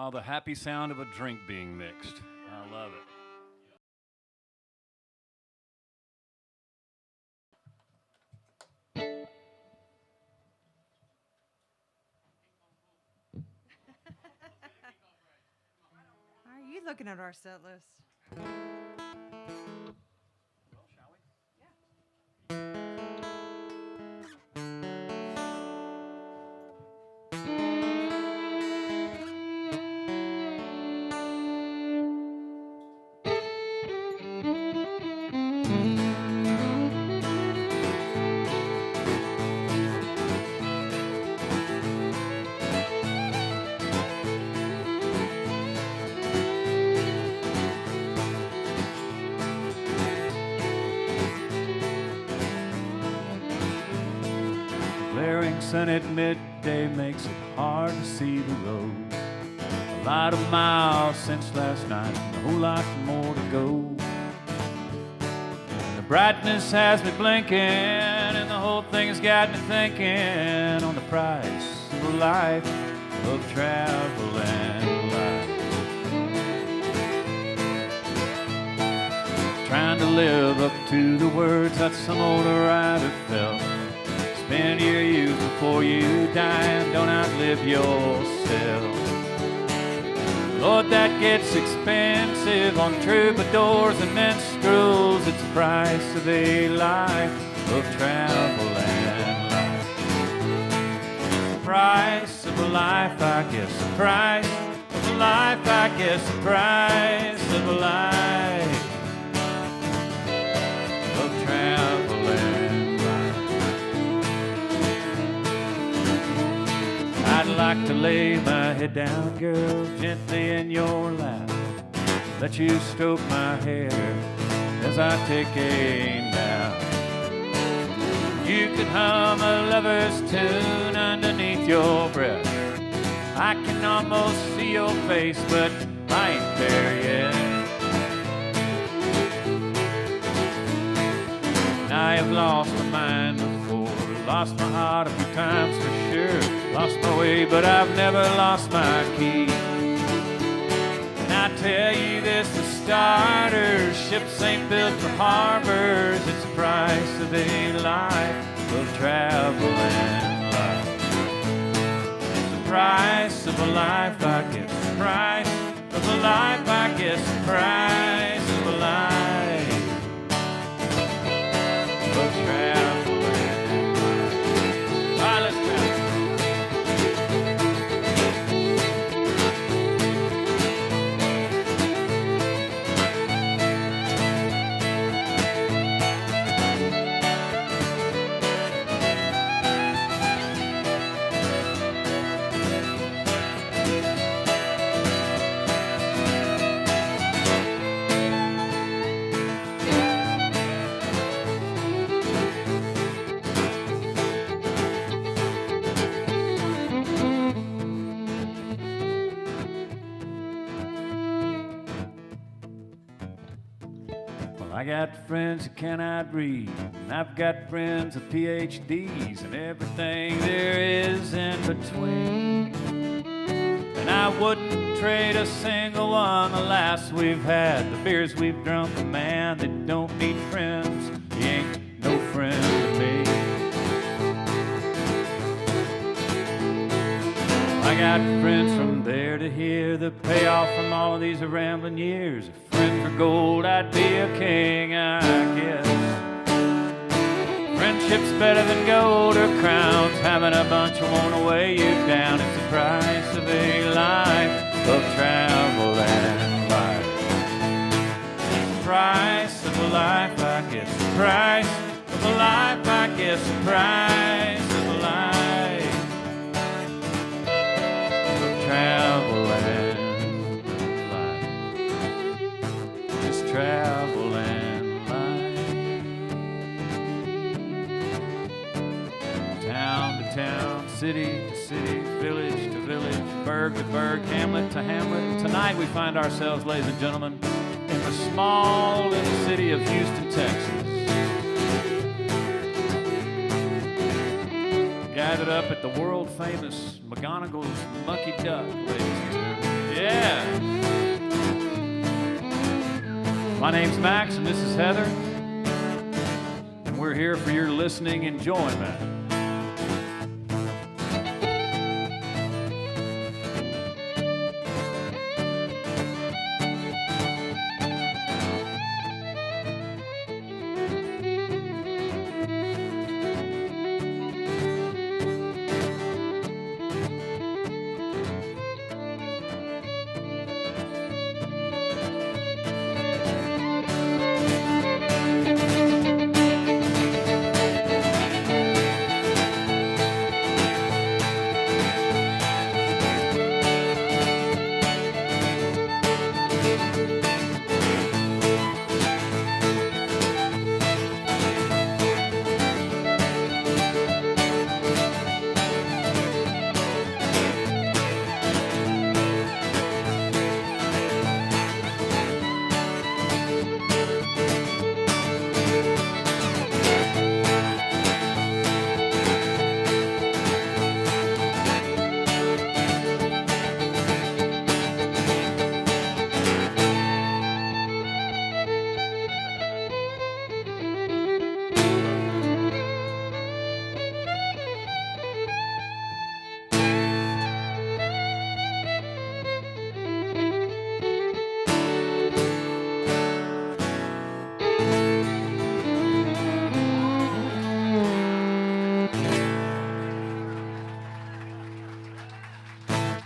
Oh, the happy sound of a drink being mixed. I love it. How are you looking at our set list? Glaring sun at midday makes it hard to see the road. A lot of miles since last night, and a whole lot more to go. The brightness has me blinking, and the whole thing's got me thinking on the price of a life of travel and life. Trying to live up to the words that some older writer felt. Spend your youth before you die and don't outlive yourself. Lord, that gets expensive on troubadours and minstrels. It's the price of a life of travel and life. The price of a life, I guess. The price of a life, I guess. The price of a life of travel and life. I'd like to lay my head down, girl, gently in your lap. Let you stroke my hair as I take a nap. You could hum a lover's tune underneath your breath. I can almost see your face, but I ain't there yet. And I have lost my mind before, lost my heart a few times for sure. Lost my way, but I've never lost my key. And I tell you this for starters, ships ain't built for harbors. It's the price of a life of travel and life. It's the price of a life, I guess. The price of a life, I guess. The price of a life of travel and life. All right, let's travel. I got friends who cannot read, and I've got friends with PhDs, and everything there is in between. And I wouldn't trade a single one, the laughs we've had, the beers we've drunk. A man that don't need friends, he ain't no friend to me. I got friends from there to here, the payoff from all of these rambling years. If friend for gold, I'd be a king, I guess. Friendship's better than gold or crowns, having a bunch who wanna weigh you down. It's the price of a life of travel and life. It's the price of a life, I guess. The price of a life, I guess. The price of a life. Travel and life. Just travel and life. Town to town, city to city, village to village, burg to burg, hamlet to hamlet. Tonight we find ourselves, ladies and gentlemen, in the small little city of Houston, Texas. Gathered up at the world-famous McGonagall's Mucky Duck, ladies and gentlemen. My name's Max, and this is Heather, and we're here for your listening enjoyment.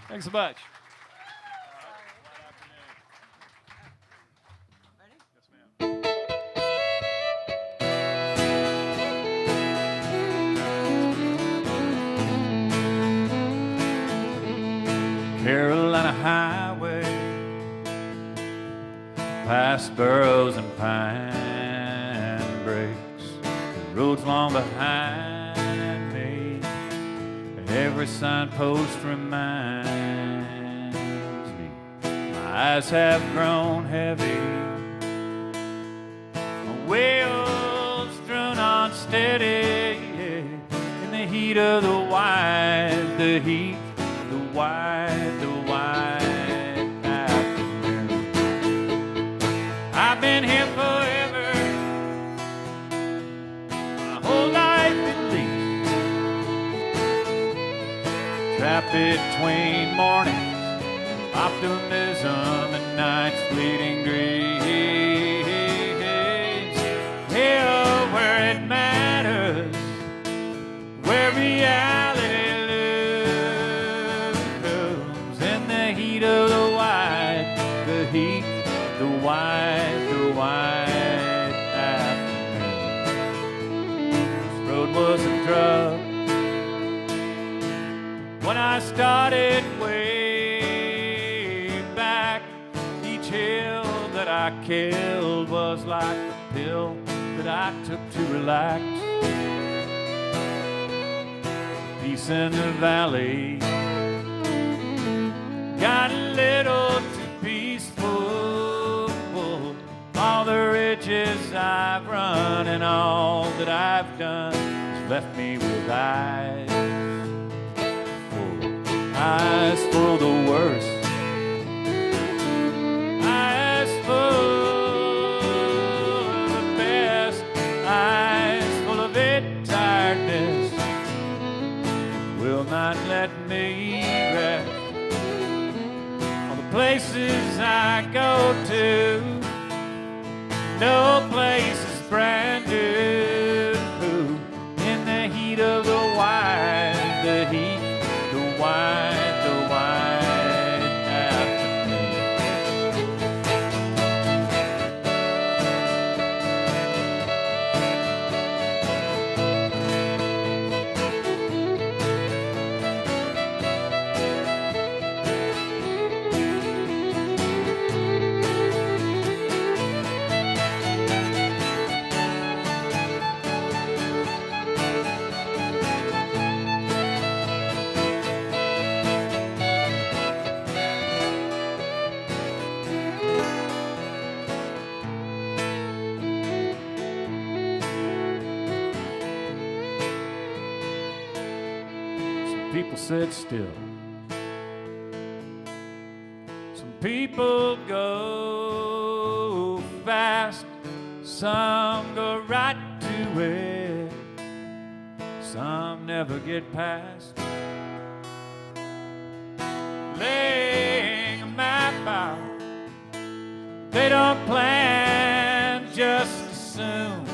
Thanks so much. Ready? Yes, ma'am. Carolina Highway, past burrows and pine breaks, the roads long behind me, and every signpost reminds me my eyes have grown heavy, my wheels drawn on steady in the heat of the wide, the heat, the wide afternoon. I've been here forever, my whole life at least, trapped between mornings, optimism, and night's fleeting dreams. Here where it matters, where reality looms, in the heat of the wide, the heat, the wide afternoon. This road was a drug when I started way back. Each hill that I killed was like a pill that I took to relax. Peace in the valley got a little too peaceful. All the ridges I've run and all that I've done has left me with eyes full of the worst, eyes full of the best, eyes full of it, tiredness will not let me rest. All the places I go to, no place is brand new. In the heat of the wide, the heat, the wide afternoon. People sit still. Some people go fast, some go right to it, some never get past. Laying a map out, they don't plan, just assume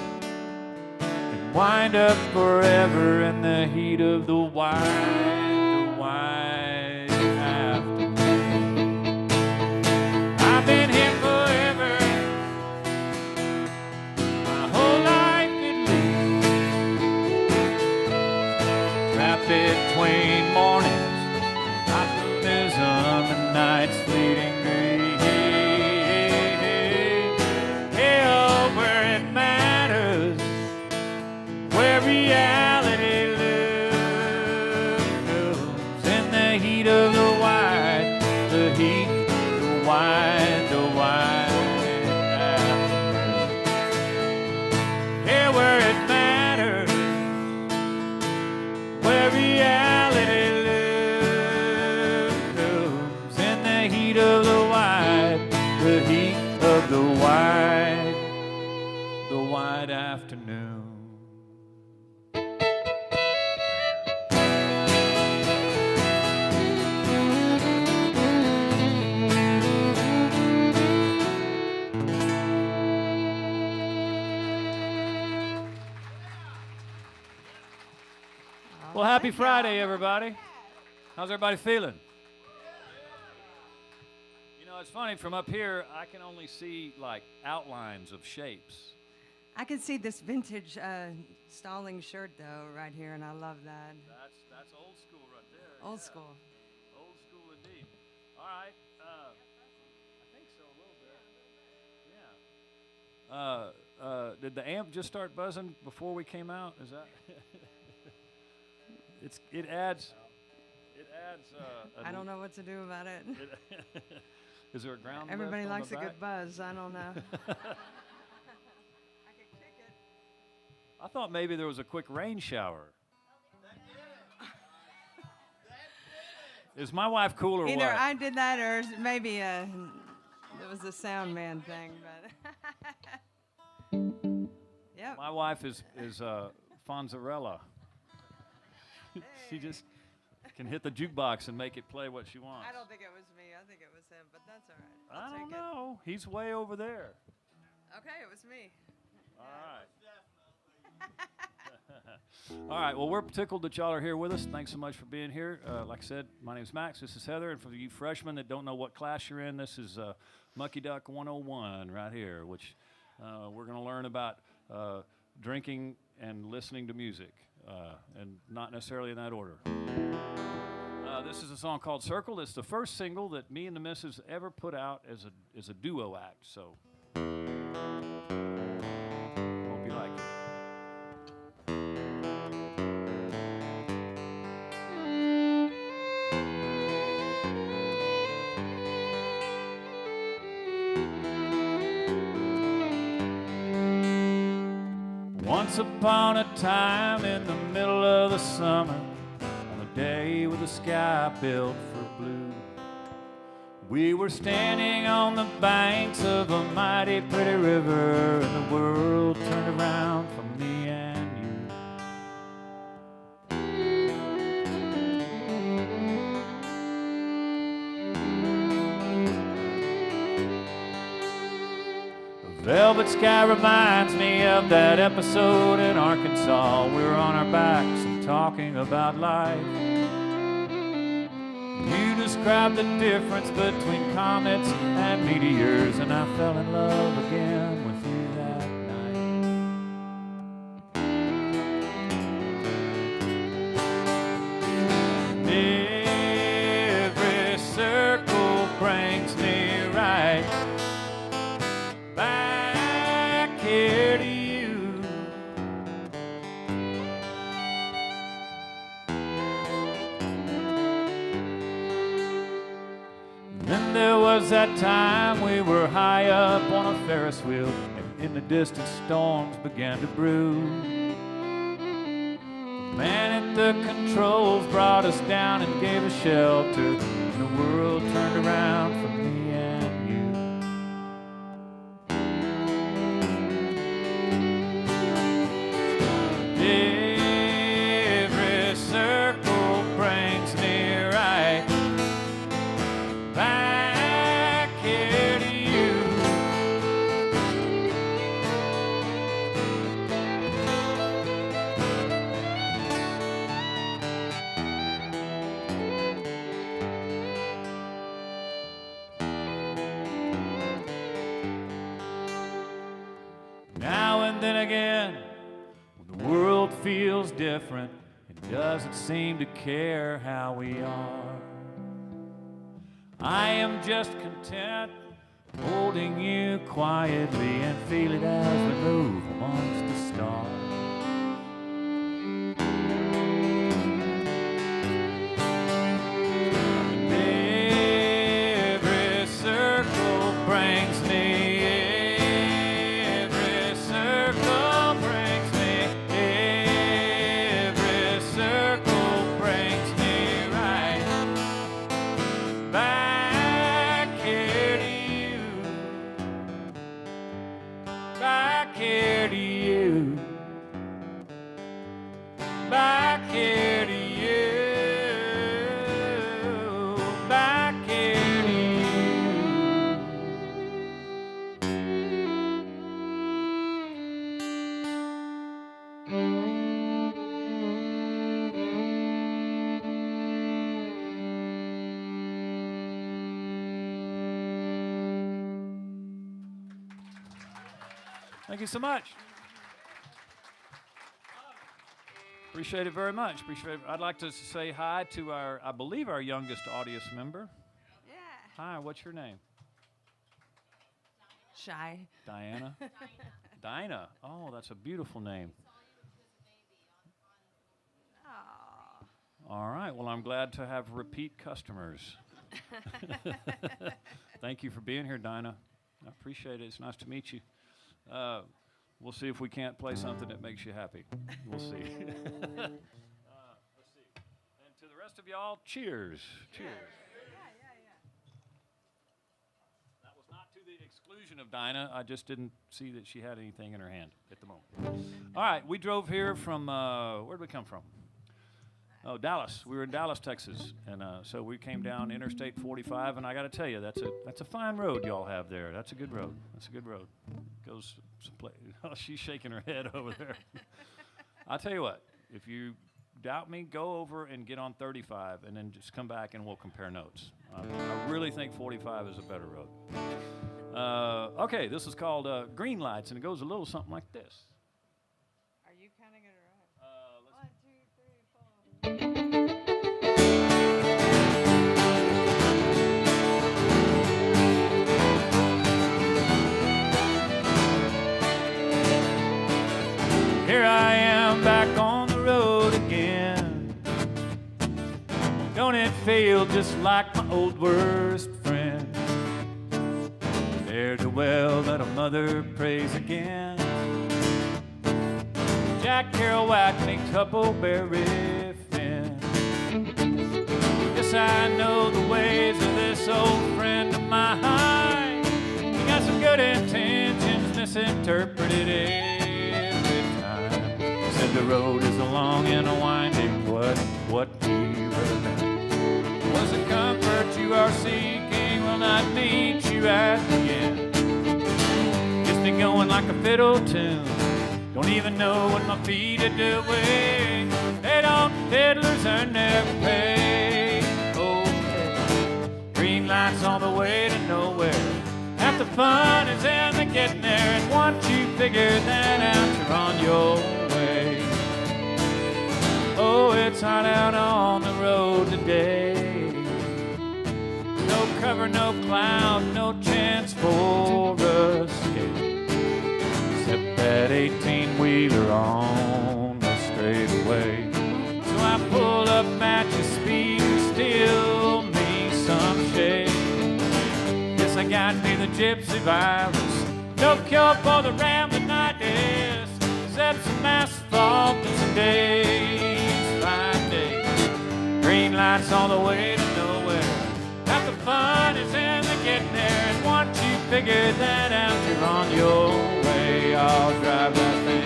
and wind up forever in the heat of the wide afternoon. I've been here forever, my whole life at least, trapped between mornings, optimism, and night's fleeting grief. Hell, where it matters, where reality looms, in the heat of the wide, the heat, the wide afternoon. Here where it matters, where reality looms, in the heat of the wide, the heat of the wide afternoon. Well, happy Friday, everybody. How's everybody feeling? You know, it's funny, from up here, I can only see, like, outlines of shapes. I can see this vintage stalling shirt, though, right here, and I love that. That's old school right there. Old school. Old school indeed. All right. I think so, a little bit. Yeah. Did the amp just start buzzing before we came out? Is that? It adds. I don't know what to do about it. Is there a ground? Everybody lift on likes the a back? good buzz. I don't know. I can kick it. I thought maybe there was a quick rain shower. Is my wife cool or Either what? I did that, or maybe it was a sound man thing. But yep. My wife is Fonzarella. She just can hit the jukebox and make it play what she wants. I don't think it was me. I think it was him, but that's all right. I don't know. He's way over there. Okay, it was me. All right. All right. Well, we're tickled that y'all are here with us. Thanks so much for being here. Like I said, my name's Max. This is Heather. And for you freshmen that don't know what class you're in, this is Mucky Duck 101 right here, which we're going to learn about drinking and listening to music, and not necessarily in that order. This is a song called Circle. It's the first single that me and the Missus ever put out as a duo act. So, hope you like it. Once upon a time in the middle of the summer, on a day with the sky built for blue, we were standing on the banks of a mighty pretty river, and the world turned around for me and you. The velvet sky reminds me of that episode in Arkansas. We were on our backs and talking about life. You described the difference between comets and meteors, and I fell in love again with you that night. Every circle brings me right back here to you. Then there was that time we were high up on a Ferris wheel, and in the distance storms began to brew. The man at the controls brought us down and gave us shelter, and the world turned around for me and you. then again, when the world feels different, it doesn't seem to care how we are. I am just content holding you quietly and feel it as we move amongst the stars. Thank you so much. Appreciate it very much. Appreciate it. I'd like to say hi to I believe our youngest audience member. Yeah. Hi, what's your name? Shy. Diana? Dinah. Oh, that's a beautiful name. Aw. All right. Well, I'm glad to have repeat customers. Thank you for being here, Dinah. I appreciate it. It's nice to meet you. We'll see if we can't play something that makes you happy. We'll see. Let's see. And to the rest of y'all, cheers. Cheers. That was not to the exclusion of Dinah. I just didn't see that she had anything in her hand at the moment. All right, we drove here from, where did we come from? Oh, Dallas. We were in Dallas, Texas, and so we came down Interstate 45, and I got to tell you, that's a fine road y'all have there. That's a good road. That's a good road. Goes someplace. Oh, she's shaking her head over there. I'll tell you what. If you doubt me, go over and get on 35, and then just come back and we'll compare notes. I really think 45 is a better road. Okay, this is called Green Lights, and it goes a little something like this. Are you counting it right? 1, 2, 3, 4. Here I am back on the road again. Don't it feel just like my old worst friend? There's a well that a mother prays again. Jack Kerouac makes Huckleberry Finn. Yes, I know the ways of this old friend of mine. He got some good intentions, misinterpreted every time. Said the road is a long and a winding, what he really meant was the comfort you are seeking will not meet you at the end. Gets me going like a fiddle tune. Don't even know what my feet are doing. They don't, fiddlers earn their pay. Okay. Green lights on the way to nowhere. Half the fun is in the getting there. And once you figure that out, you're on your way. Oh, it's hot out on the road today. No cover, no cloud, no chance for escape. Except that 18-wheeler on the straightaway. So I pull up at your speed and steal me some shade. Yes, I got me the gypsy virus. No cure for the rambling ideas, except some asphalt and some days, fine days. Green lights on the way to nowhere. Half the fun is in the getting there. And once you figure that out, you're on your way. I'll drive that thing.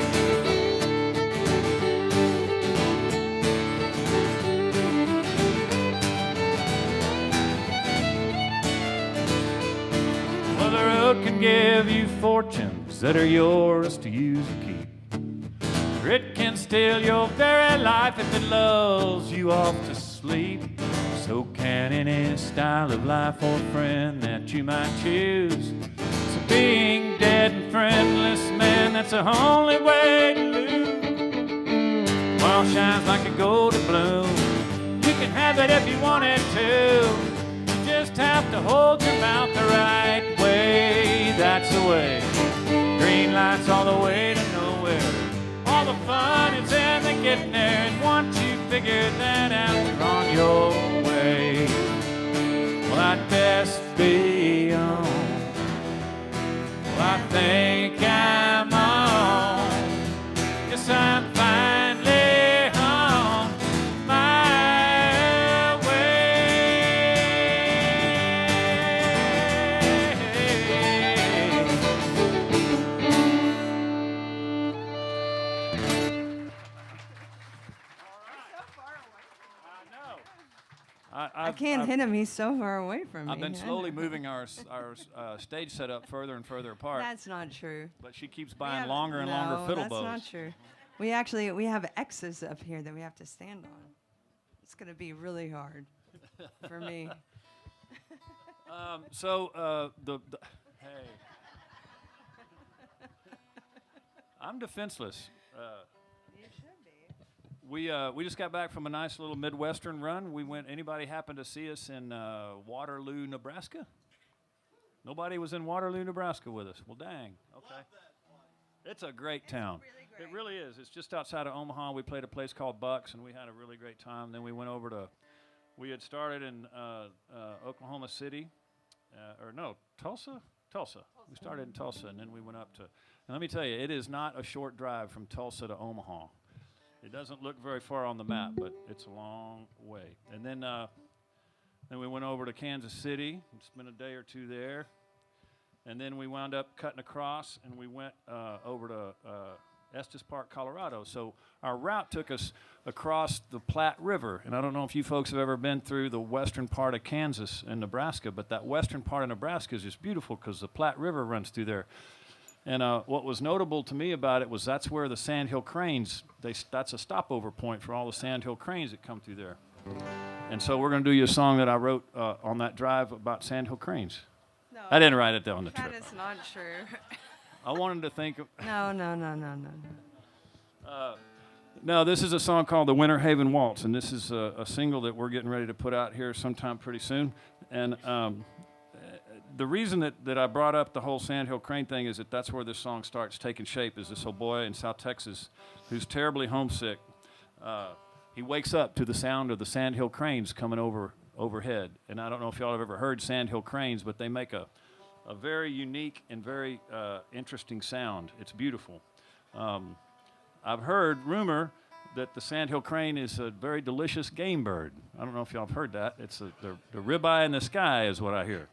Well, the road can give you fortunes that are yours to use or keep. Or it can steal your very life if it lulls you off to sleep. So can any style of life or friend that you might choose. So being dead and friendless, man, and that's the only way to lose. World shines like a golden bloom. You can have it if you wanted to. You just have to hold your mouth the right way. That's the way. Green lights all the way to nowhere. All the fun is in the getting there. And once you figure that out, you're on your way. Well, I'd best be on. Well, I think I'm on. Yes, I'm finally on my I can't hit him. He's so far away from me. I've been slowly moving our stage setup further and further apart. That's not true. But she keeps buying longer and longer fiddle bows. That's not true. We have X's up here that we have to stand on. It's going to be really hard for me. Hey, I'm defenseless. You should be. We just got back from a nice little Midwestern run. Anybody happen to see us in Waterloo, Nebraska? Nobody was in Waterloo, Nebraska with us. Well, dang. Okay. It's a great town. Really great. It really is. It's just outside of Omaha. We played a place called Bucks, and we had a really great time. Then we went over to, we had started in Oklahoma City, Tulsa? Tulsa. We started in Tulsa, and then we went up to, and let me tell you, it is not a short drive from Tulsa to Omaha. It doesn't look very far on the map, but it's a long way. And then we went over to Kansas City and spent a day or two there. And then we wound up cutting across, and we went over to Estes Park, Colorado. So our route took us across the Platte River. And I don't know if you folks have ever been through the western part of Kansas and Nebraska, but that western part of Nebraska is just beautiful because the Platte River runs through there. And what was notable to me about it was that's where the sandhill cranes, that's a stopover point for all the sandhill cranes that come through there. And so we're going to do you a song that I wrote on that drive about sandhill cranes. No, I didn't write it down on the trip. That is not true. I wanted to think of... No. No, this is a song called The Winter Haven Waltz, and this is a single that we're getting ready to put out here sometime pretty soon. And the reason that I brought up the whole Sandhill Crane thing is that's where this song starts taking shape, is this old boy in South Texas who's terribly homesick. He wakes up to the sound of the Sandhill Cranes coming overhead. And I don't know if y'all have ever heard Sandhill Cranes, but they make a very unique and very interesting sound. It's beautiful. I've heard rumor that the Sandhill Crane is a very delicious game bird. I don't know if y'all have heard that. It's the ribeye in the sky is what I hear.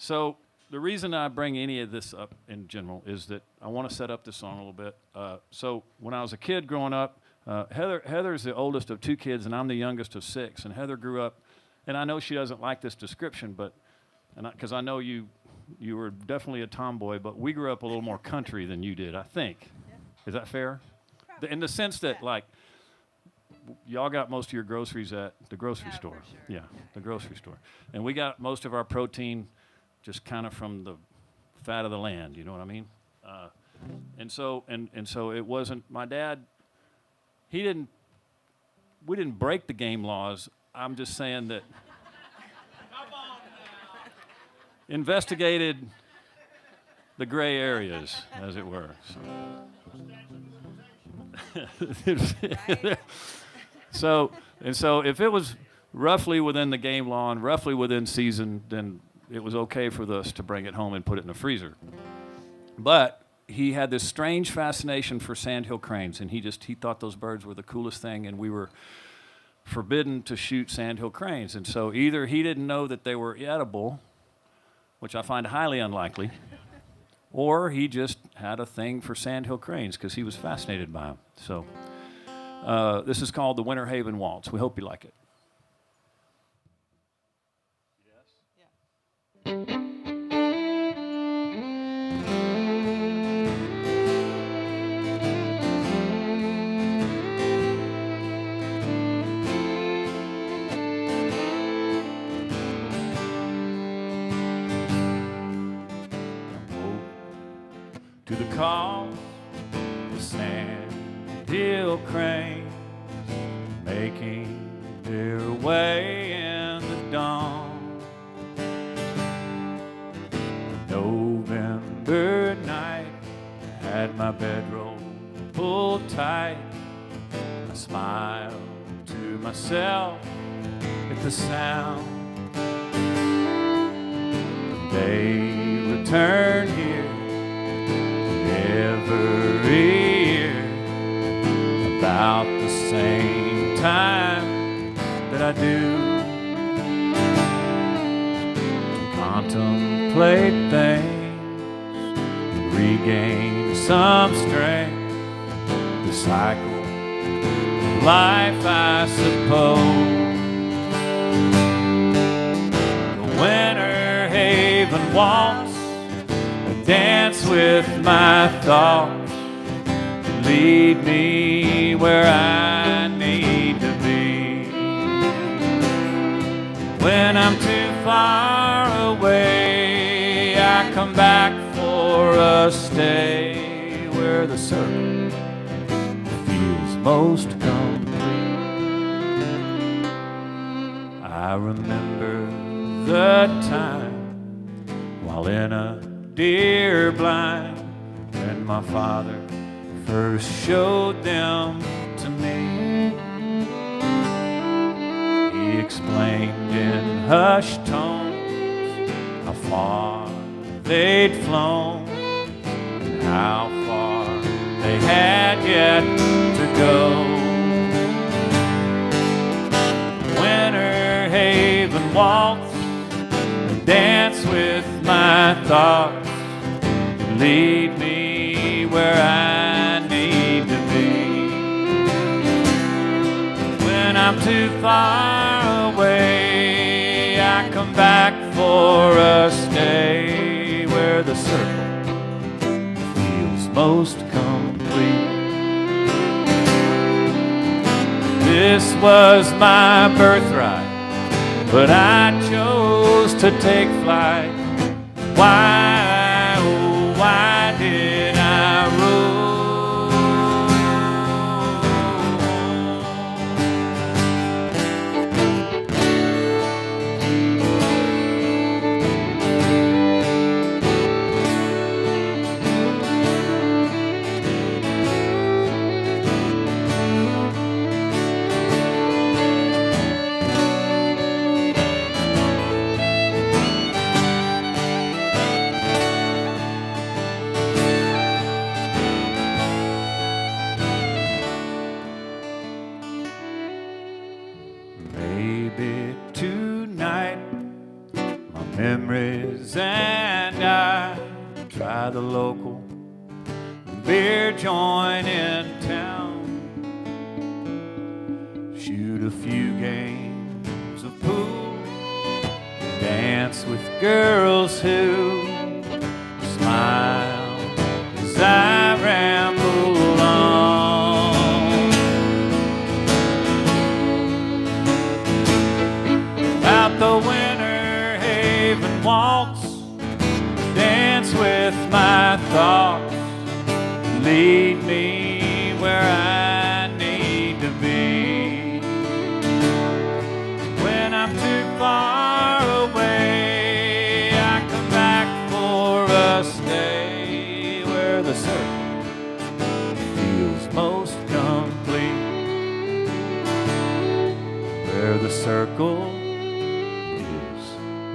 So the reason I bring any of this up in general is that I want to set up this song a little bit. So when I was a kid growing up, Heather's the oldest of 2 kids, and I'm the youngest of 6. And Heather grew up, and I know she doesn't like this description, but because I know you were definitely a tomboy, but we grew up a little more country than you did, I think. Yeah. Is that fair? In the sense that, like, y'all got most of your groceries at the grocery store. For sure. Yeah, the grocery store. And we got most of our protein just kind of from the fat of the land, you know what I mean? And so it wasn't, my dad, we didn't break the game laws. I'm just saying that investigated the gray areas, as it were. So if it was roughly within the game law and roughly within season, then it was okay for us to bring it home and put it in the freezer. But he had this strange fascination for sandhill cranes, and he thought those birds were the coolest thing, and we were forbidden to shoot sandhill cranes. And so either he didn't know that they were edible, which I find highly unlikely, or he just had a thing for sandhill cranes because he was fascinated by them. So this is called the Winter Haven Waltz. We hope you like it. Yeah. to the call, the sand hill cranes making their way in the dawn. November night, I had my bedroll pulled tight. I smiled to myself at the sound. They return here every year about the same time that I do. Contemplate things, regain some strength, the cycle of life, I suppose. The Winter Haven waltz, I dance with my thoughts, lead me where I need to be. When I'm too far away, I come back for a stay where the circle feels most complete. I remember the time while in a deer blind when my father first showed them to me. He explained in hushed tones how far they'd flown and how far they had yet to go. Winter Haven waltz, dance with my thoughts, lead me where I need to be. When I'm too far away, I come back for a stay where the circle feels most complete. This was my birthright, but I chose to take flight. Why, oh, why did I roam? Maybe tonight my memories and I try the local beer joint in town, shoot a few games of pool, dance with girls who smile as I ramble along. Out the Winter Haven waltz, dance with my thoughts, lead me where I need to be. When I'm too far away, I come back for a stay where the circle feels most complete. Where the circle is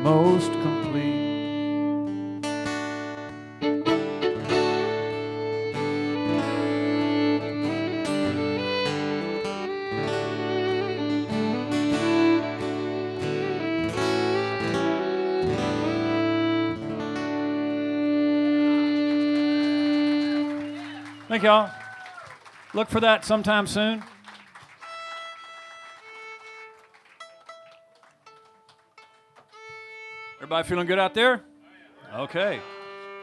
most complete. Thank y'all. Look for that sometime soon. Everybody feeling good out there? Okay.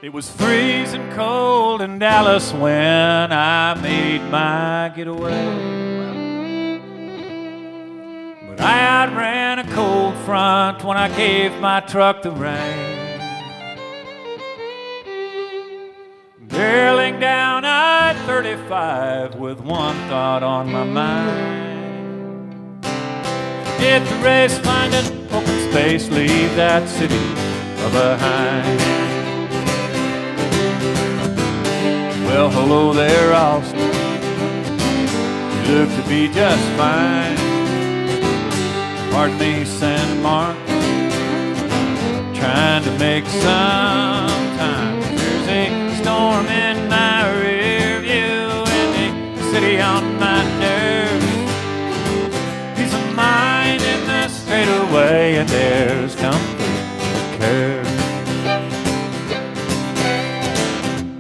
It was freezing cold in Dallas when I made my getaway. But I outran a cold front when I gave my truck the rein. barreling down I-35 with one thought on my mind. Get the race, find an open space, leave that city behind. Well, hello there, Austin. You look to be just fine. Pardon me, San Marcos. Trying to make some time. There's a storm in my rear view and a city on my nerves. Peace of mind in the straightaway, and there's comfort to curve.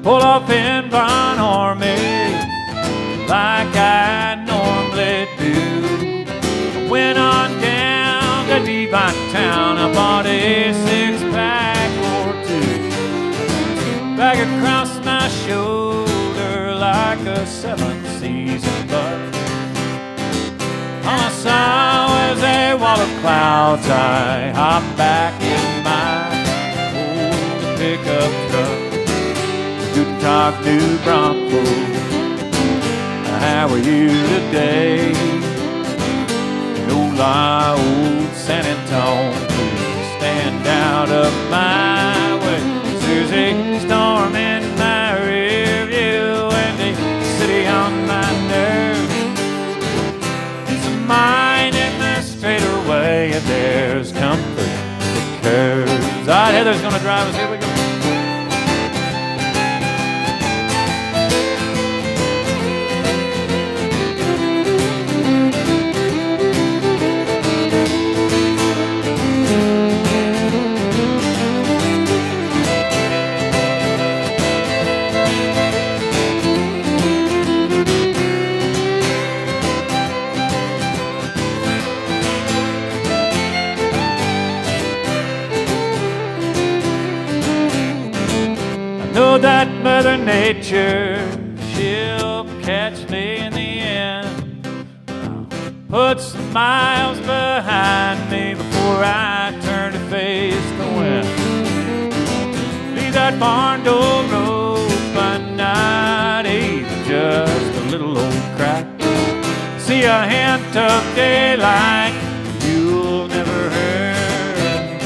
Pull off in Von Ormy like I normally do. Went on down to Devon Town. I bought a six-pack or two. Bag across my shoulder like a seven-season bud. All I saw was a wall of clouds. I hopped back in my old pickup truck. Good talk, New Bronco. How are you today? Hola, old San Antonio. Please stand out of my way. There's a storm in my rear view and a city on my nerves. Peace of mind in the straightaway, and there's comfort that curves. All right, Heather's gonna drive us. Here we go. Know that Mother Nature, she'll catch me in the end. Put some miles behind me before I turn to face the wind. Leave that barn door open, not even just a little old crack. See a hint of daylight, you'll never hurt.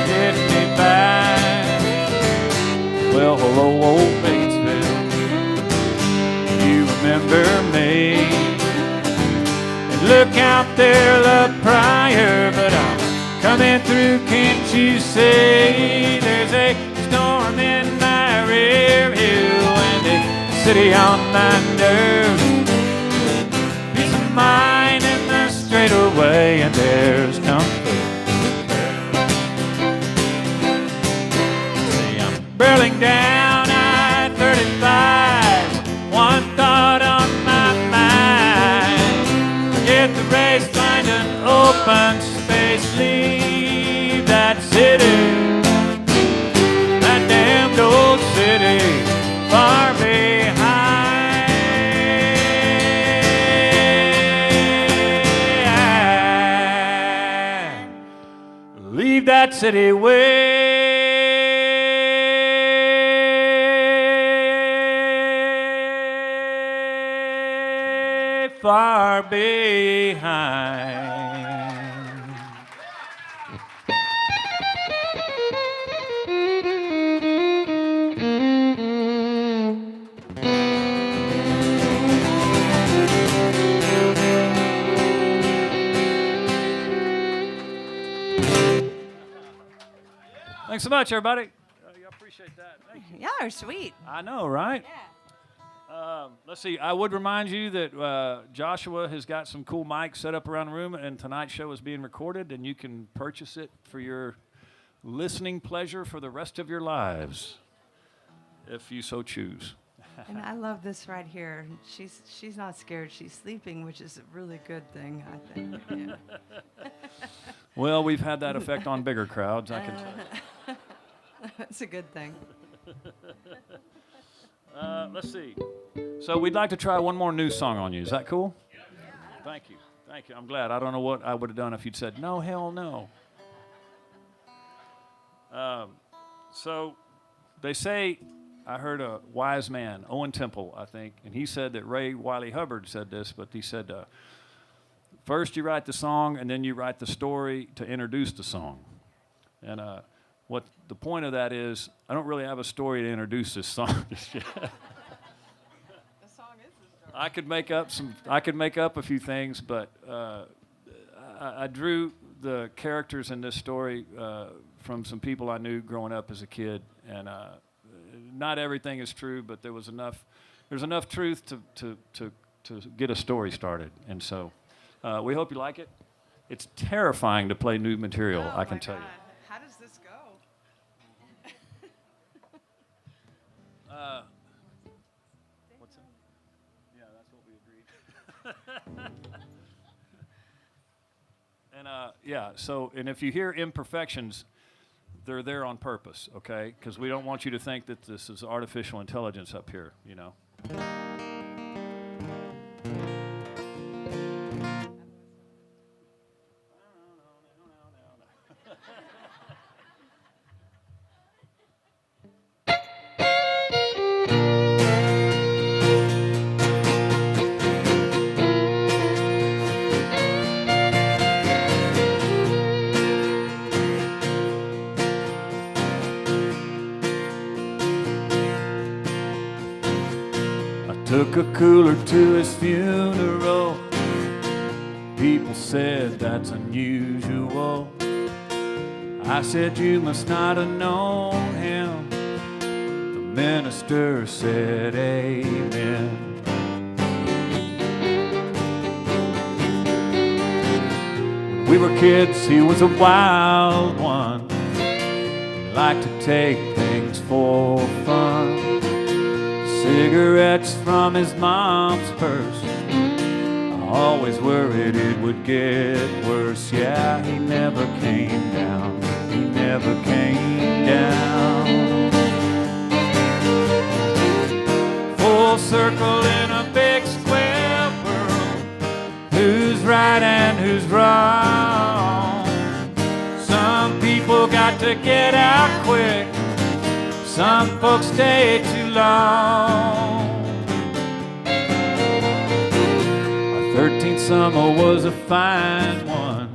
Get me back. Well, hello, old Batesville. You remember me? And look out there, La Pryor, but I'm coming through, can't you see? There's a storm in my rear view and a city on my nerves. Peace of mind in the straightaway, and there's comfort. Barreling down I-35, one thought on my mind. Forget the race, find an open space, leave that city, that damned old city, far behind. Leave that city way far behind. Thanks so much, everybody. I appreciate that. Thank you. Yeah, they're sweet. I know, right? Yeah. Let's see. I would remind you that Joshua has got some cool mics set up around the room, and tonight's show is being recorded, and you can purchase it for your listening pleasure for the rest of your lives, if you so choose. And I love this right here. She's not scared. She's sleeping, which is a really good thing, I think. Yeah. Well, we've had that effect on bigger crowds, I can tell. That's a good thing. Let's see. So we'd like to try one more new song on you. Is that cool? Yeah. Thank you. Thank you. I'm glad. I don't know what I would have done if you'd said, no, hell no. So they say I heard a wise man, Owen Temple, I think, and he said that Ray Wiley Hubbard said this, but he said, first you write the song and then you write the story to introduce the song. And what the point of that is, I don't really have a story to introduce this song just yet. The song is the story. I could make up a few things, but I drew the characters in this story from some people I knew growing up as a kid, and not everything is true, but there's enough truth to get a story started, and so we hope you like it. It's terrifying to play new material, Oh, I can my tell God. you. How does this go? What's that? Yeah, that's what we agreed. And and if you hear imperfections, they're there on purpose, okay? Because we don't want you to think that this is artificial intelligence up here, you know. Took a cooler to his funeral. People said that's unusual. I said you must not have known him. The minister said amen. When we were kids, he was a wild one. He liked to take things for fun. Cigarettes from his mom's purse. I always worried it would get worse. Yeah, he never came down. He never came down. Full circle in a big square world. Who's right and who's wrong? Some people got to get out quick. Some folks stay too long. Our 13th summer was a fine one.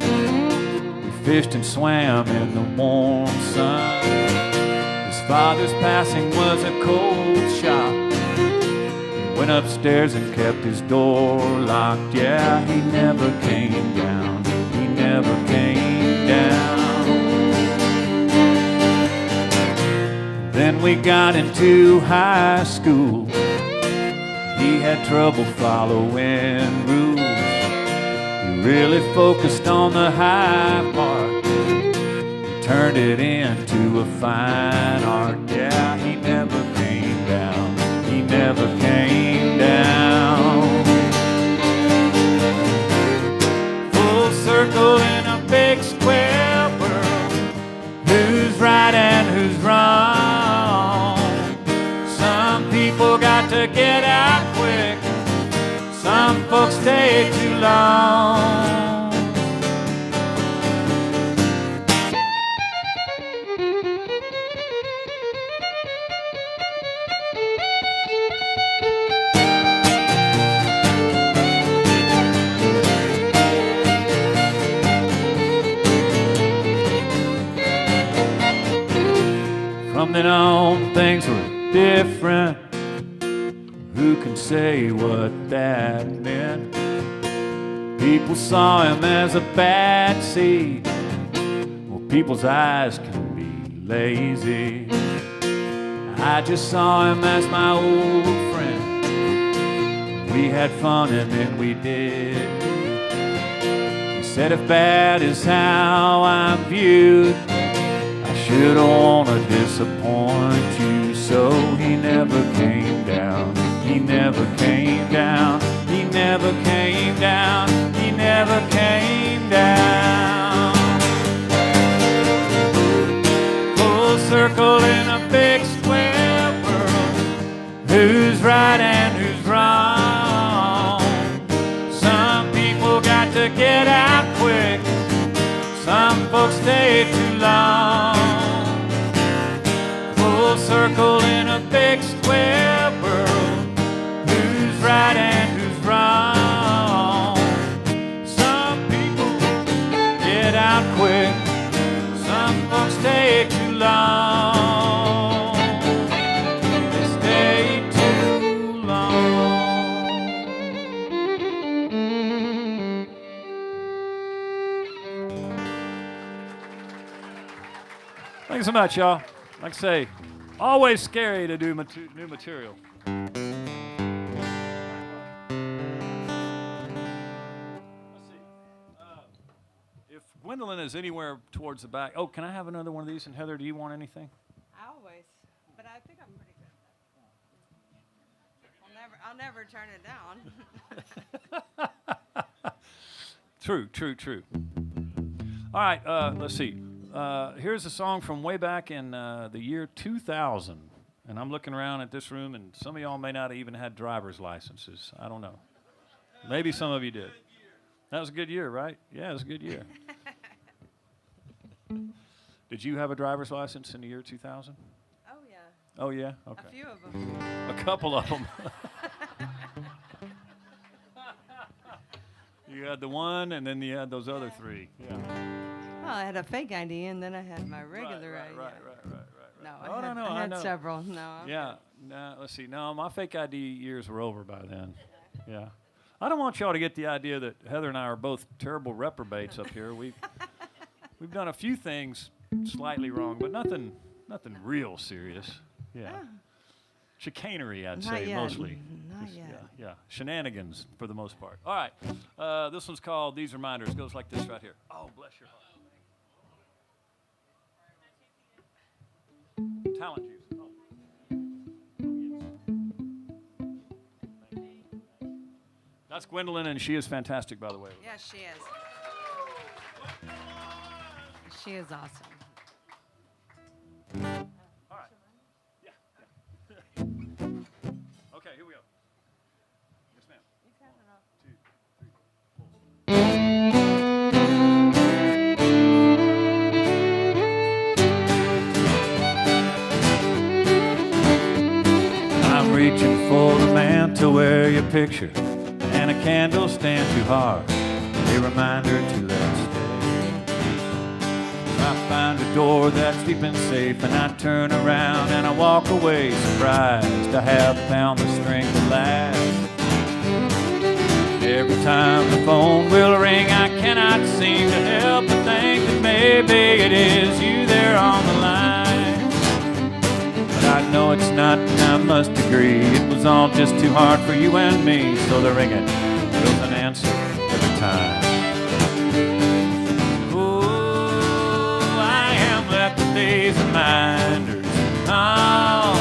We fished and swam in the warm sun. His father's passing was a cold shock. He went upstairs and kept his door locked. Yeah, he never came down. He never came down. Then we got into high school. He had trouble following rules. He really focused on the high part. He turned it into a fine art. Yeah, he never came down. He never came down. Full circle in a big square world. Who's right and who's wrong? People got to get out quick. Some folks stay too long. From then on, things were different. Who can say what that meant? People saw him as a bad seed. Well, people's eyes can be lazy. I just saw him as my old friend. We had fun and then we did. He said if bad is how I'm viewed, I shouldn't want to disappoint you. So he never came down. He never came down. He never came down. He never came down. Full circle in a big square world. Who's right and who's wrong? Some people got to get out quick. Some folks stay too long. Full circle in a big Thanks so much, y'all. Like I say, always scary to do new material. If Gwendolyn is anywhere towards the back, oh, can I have another one of these? And Heather, do you want anything? Always, but I think I'm pretty good. I'll never turn it down. True. All right, let's see. Here's a song from way back in the year 2000. And I'm looking around at this room, and some of y'all may not have even had driver's licenses. I don't know. Maybe some of you did. That was a good year, right? Yeah, it was a good year. Did you have a driver's license in the year 2000? Oh, yeah. Oh, yeah? Okay. A few of them. A couple of them. You had the one, and then you had those other three. Yeah. Well, I had a fake ID, and then I had my regular ID. Right. No, I I had know. several. No. Yeah. No, let's see. No, my fake ID years were over by then. Yeah. I don't want y'all to get the idea that Heather and I are both terrible reprobates up here. We've done a few things slightly wrong, but nothing real serious. Yeah. Chicanery, I'd Not say, yet. mostly. Not Just, yet. Yeah. Shenanigans for the most part. All right. This one's called These Reminders. Goes like this right here. Oh, bless your heart. Talent juice. Oh. That's Gwendolyn, and she is fantastic, by the way. Yes, she is. She is awesome. All right. Yeah. Okay, here we go. Yes, ma'am. 1, 2, 3, 4. I'm reaching for the man to wear your picture, and a candle stand too hard, a reminder to let stay. I find a door that's deep and safe, and I turn around and I walk away surprised I have found the strength to last. Every time the phone will ring, I cannot seem to help but think that maybe it is you there on the line. But I know it's not, and I must agree, it was all just too hard for you and me, so the ringing was an answer every time. These reminders, oh,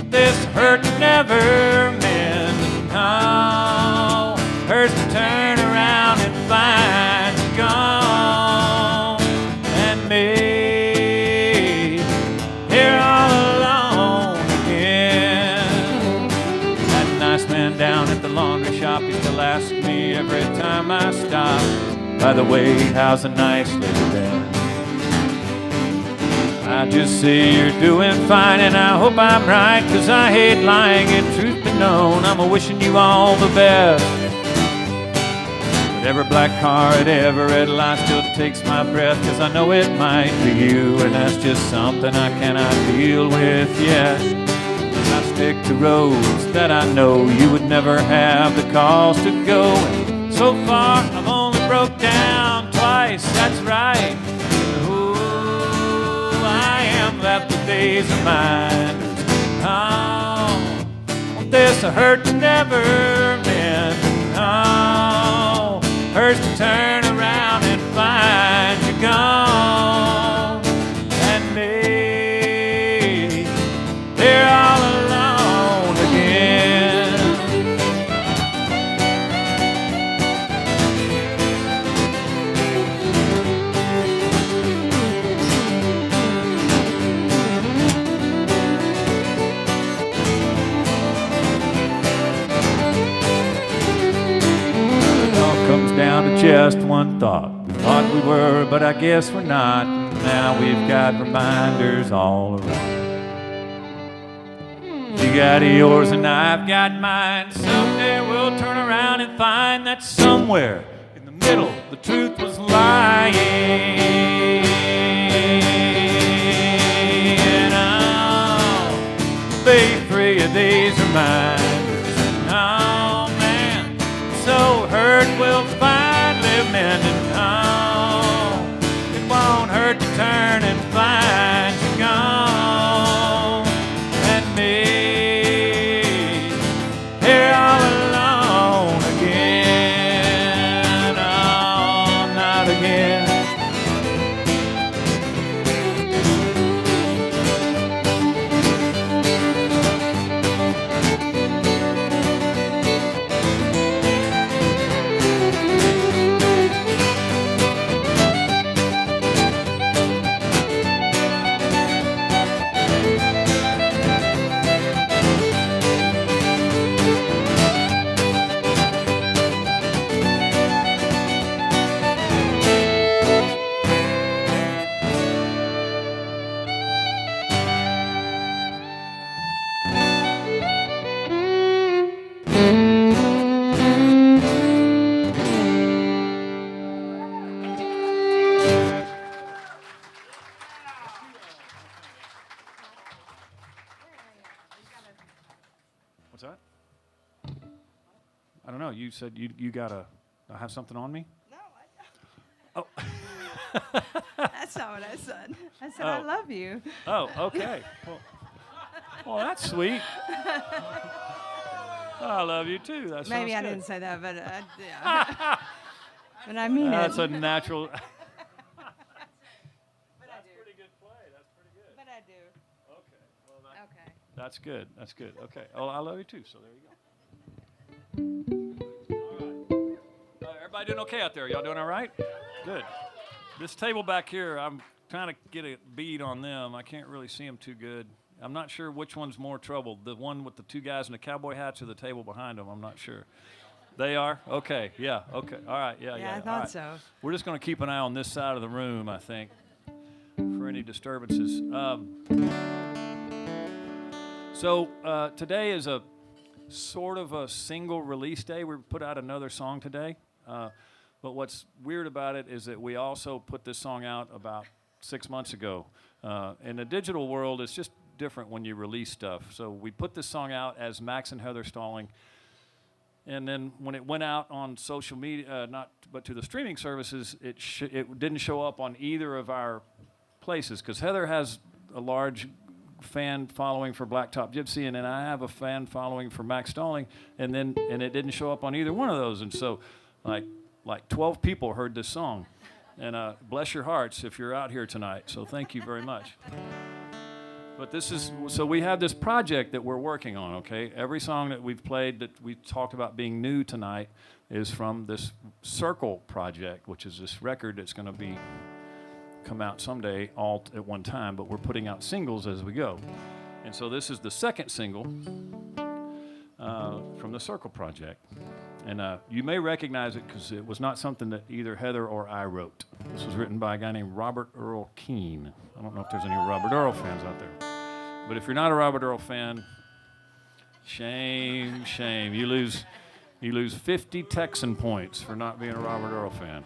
this hurt never mend. Oh, hurts to turn around and find you gone, and me here all alone again. That nice man down at the laundry shop used to ask me every time I stop, by the way, how's a nice lady been? I just say you're doing fine, and I hope I'm right, 'cause I hate lying and truth be known, I'm wishing you all the best. But every black car at every red light still takes my breath, 'cause I know it might be you, and that's just something I cannot deal with yet. I stick to roads that I know you would never have the cause to go. And so far I've only broke down twice, that's right. Left with these reminders. Oh, this hurt never mend. Oh, hurts to turn around and find you gone, and me here all alone again. Down to just one thought. Thought we were, but I guess we're not. Now we've got reminders all around. You got yours and I've got mine. Someday we'll turn around and find that somewhere in the middle the truth was lying. And I'll be free of these reminders. Oh man, so hurt will finally mend, and oh, it won't hurt to turn and find that? I don't know. You said you gotta have something on me? No, I don't. Oh. That's not what I said. I said I love you. Oh, okay. Well, that's sweet. I love you too. That Maybe sounds I good. didn't say that, but yeah. But I mean That's it. a natural. But I That's do. pretty good play. That's pretty good. But I do. Okay. Well, Okay. that's good. That's good. Okay. Oh, I love you too. So there you go. All right. Everybody doing okay out there? Y'all doing all right? Good. This table back here, I'm trying to get a bead on them. I can't really see them too good. I'm not sure which one's more troubled, the one with the two guys in the cowboy hats or the table behind them. I'm not sure. They are? Okay. Yeah. Okay. All right. Yeah. Yeah, I All thought right. so. We're just going to keep an eye on this side of the room, I think, for any disturbances. So today is a sort of a single release day. We put out another song today. But what's weird about it is that we also put this song out about 6 months ago. In the digital world, it's just different when you release stuff. So we put this song out as Max and Heather Stalling. And then when it went out on social media, but to the streaming services, it didn't show up on either of our places because Heather has a large fan following for Blacktop Gypsy, and then I have a fan following for Max Stalling, and it didn't show up on either one of those. And so, like 12 people heard this song, and bless your hearts if you're out here tonight. So thank you very much. But so we have this project that we're working on, okay? Every song that we've played that we talked about being new tonight is from this Circle project, which is this record that's going to come out someday all at one time, but we're putting out singles as we go. And so this is the second single from the Circle project. And you may recognize it because it was not something that either Heather or I wrote. This was written by a guy named Robert Earl Keane. I don't know if there's any Robert Earl fans out there. But if you're not a Robert Earl fan, shame, shame. You lose 50 Texan points for not being a Robert Earl fan.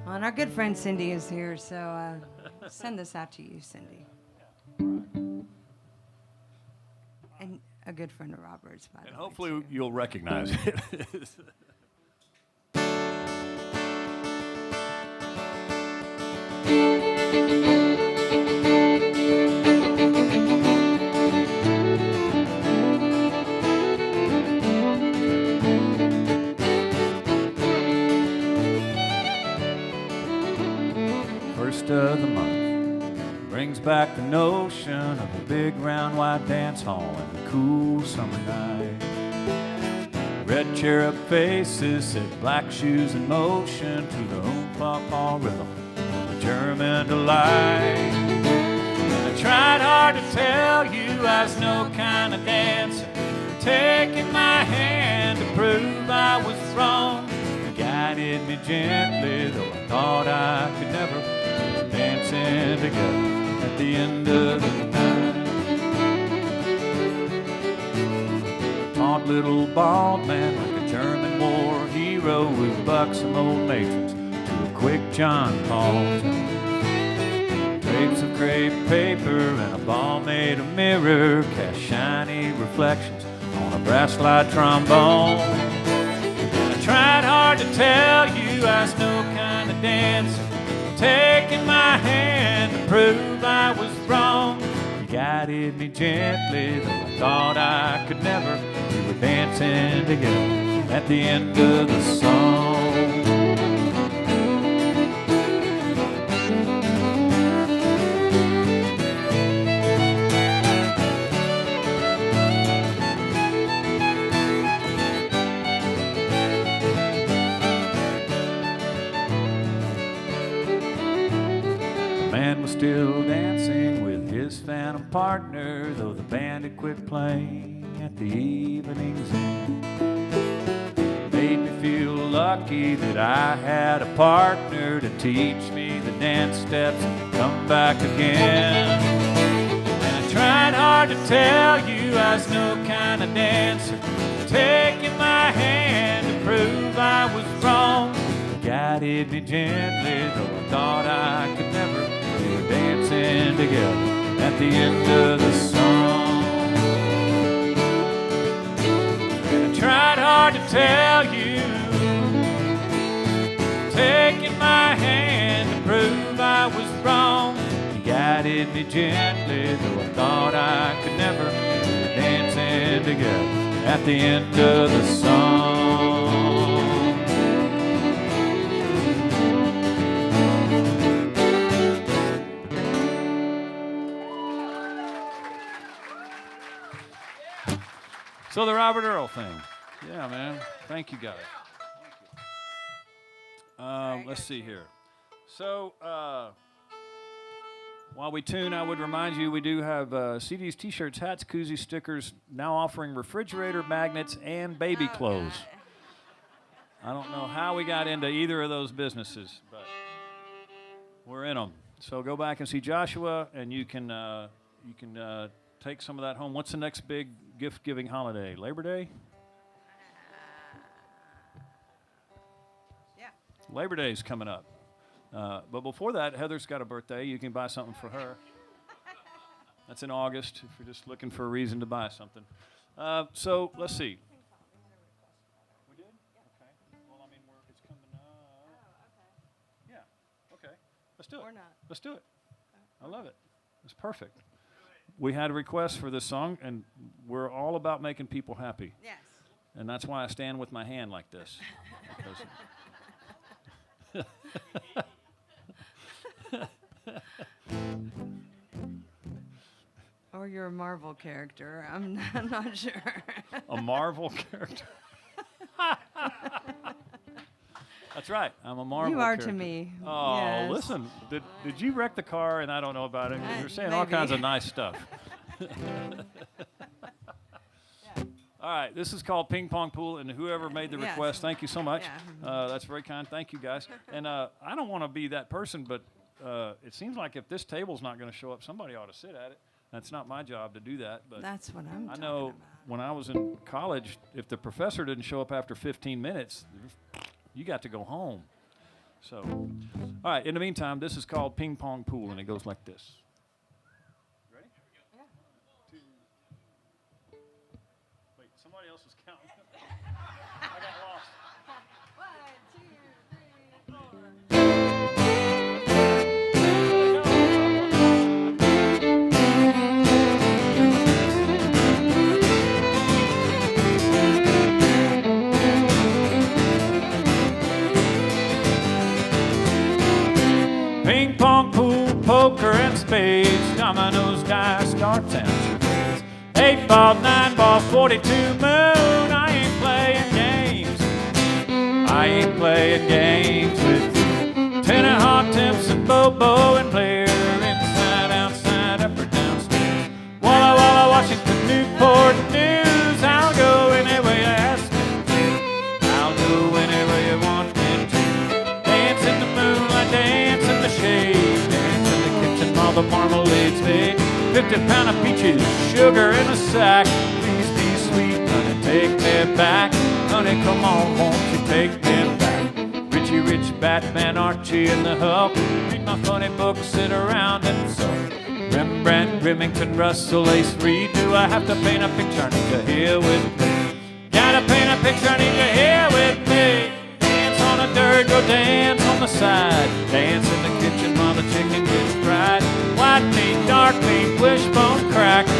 Well, and our good friend Cindy is here, so send this out to you, Cindy. And a good friend of Robert's, by the way. And hopefully too. you'll recognize it. First of the month brings back the notion of a big round white dance hall and the cool summer night. Red cherub faces set black shoes in motion to the oom-pa-pa rhythm of a German delight. And I tried hard to tell you I was no kind of dancer, taking my hand to prove I was wrong. You guided me gently, though I thought I could never, dancing together at the end of the night. Taunt little bald man like a German war hero who bucked some old matrons to a quick John Paul tune. Drapes of crepe paper and a ball made of mirror cast shiny reflections on a brass slide trombone. And I tried hard to tell you I was no kind of dancer, taking my hand to prove I was wrong. You guided me gently, though I thought I could never. We were dancing together at the end of the song. The man was still dancing with his phantom partner, though the band had quit playing at the evening's end. Made me feel lucky that I had a partner to teach me the dance steps and come back again. And I tried hard to tell you I was no kind of dancer, taking my hand to prove I was wrong. You guided me gently, though I thought I could never. We were dancing together at the end of the song. to tell you, taking my hand to prove I was wrong. You guided me gently, though I thought I could never. We're dancing together at the end of the song. So the Robert Earl thing. Yeah, man. Thank you, guys. Let's see here. So while we tune, I would remind you we do have CDs, T-shirts, hats, koozies, stickers, now offering refrigerator magnets and baby clothes. I don't know how we got into either of those businesses, but we're in them. So go back and see Joshua, and you can take some of that home. What's the next big gift-giving holiday? Labor Day? Yeah. Labor Day is coming up. But before that, Heather's got a birthday. You can buy something for her. That's in August if you're just looking for a reason to buy something. So let's see. We did? Okay. Well, I mean, it's coming up. Oh, okay. Yeah. Okay. Let's do it. Or not. Let's do it. I love it. It's perfect. We had a request for this song, and we're all about making people happy. Yes. And that's why I stand with my hand like this. Or you're a Marvel character. I'm not sure. A Marvel character. That's right. I'm a Marvel You are character. to me. Oh, Yes. listen. Did you wreck the car and I don't know about it? You're saying all maybe. kinds of nice stuff. Yeah. All right. This is called Ping Pong Pool, and whoever made the Yes. request, thank you so much. Yeah. That's very kind. Thank you, guys. And I don't want to be that person, but it seems like if this table's not going to show up, somebody ought to sit at it. That's not my job to do that. But That's what I'm I talking know about. when I was in college, if the professor didn't show up after 15 minutes, you got to go home. So, all right, in the meantime, this is called Ping Pong Pool, and it goes like this. Ready? Yeah. Wait, somebody else is counting. I got lost. 1, 2, 3, 4. Ping pong, pool, poker, and spades, dominoes, dice, darts, and charades. 8 ball, 9 ball, 42 moon. I ain't playing games. I ain't playing games with you. 10 and hot temps and Bobo and Blair. Inside, outside, up or downstairs. Walla Walla, Washington, Newport News. I'll go anywhere you ask me to. I'll go anywhere you want me to. Dance in the moonlight, dance in the shade. Dance in the kitchen while the marmalade's made. 50-pound of peaches, sugar in a sack. Please be sweet, honey, take me back. Honey, come on, won't you take me back? Richie Rich, Batman, Archie, and the Hulk. Read my funny books, sit around and sulk. Rembrandt, Remington, Russell, Ace Reed. Do I have to paint a picture? I need you here with me. Gotta paint a picture, I need you here with me. Dance on the dirt, go dance on the side. Dance in the kitchen while the chicken gets fried. White meat, dark meat, wishbone crack. I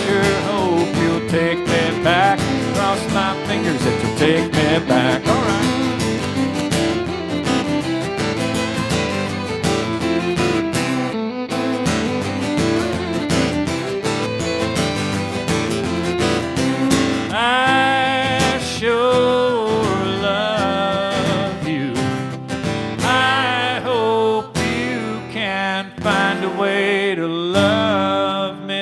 sure hope you'll take me back. Cross my fingers that you'll take me back. All right. I sure love you. I hope you can find a way to love me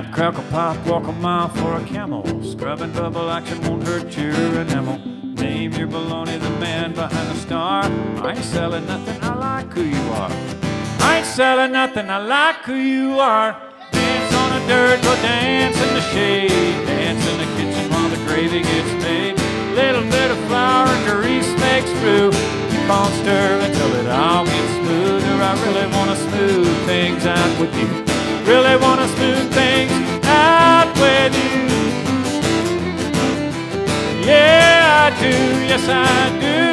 Snap, crackle, pop, walk a mile for a camel. Scrubbing double action won't hurt your enamel. Name your baloney, the man behind the star. I ain't selling nothing, I like who you are. I ain't selling nothing, I like who you are. Dance on the dirt, go dance in the shade. Dance in the kitchen while the gravy gets made. Little bit of flour and grease makes brew. Keep on stirring until it all gets smoother. I really want to smooth things out with you. Really want to smooth things out with you. Yeah, I do. Yes, I do.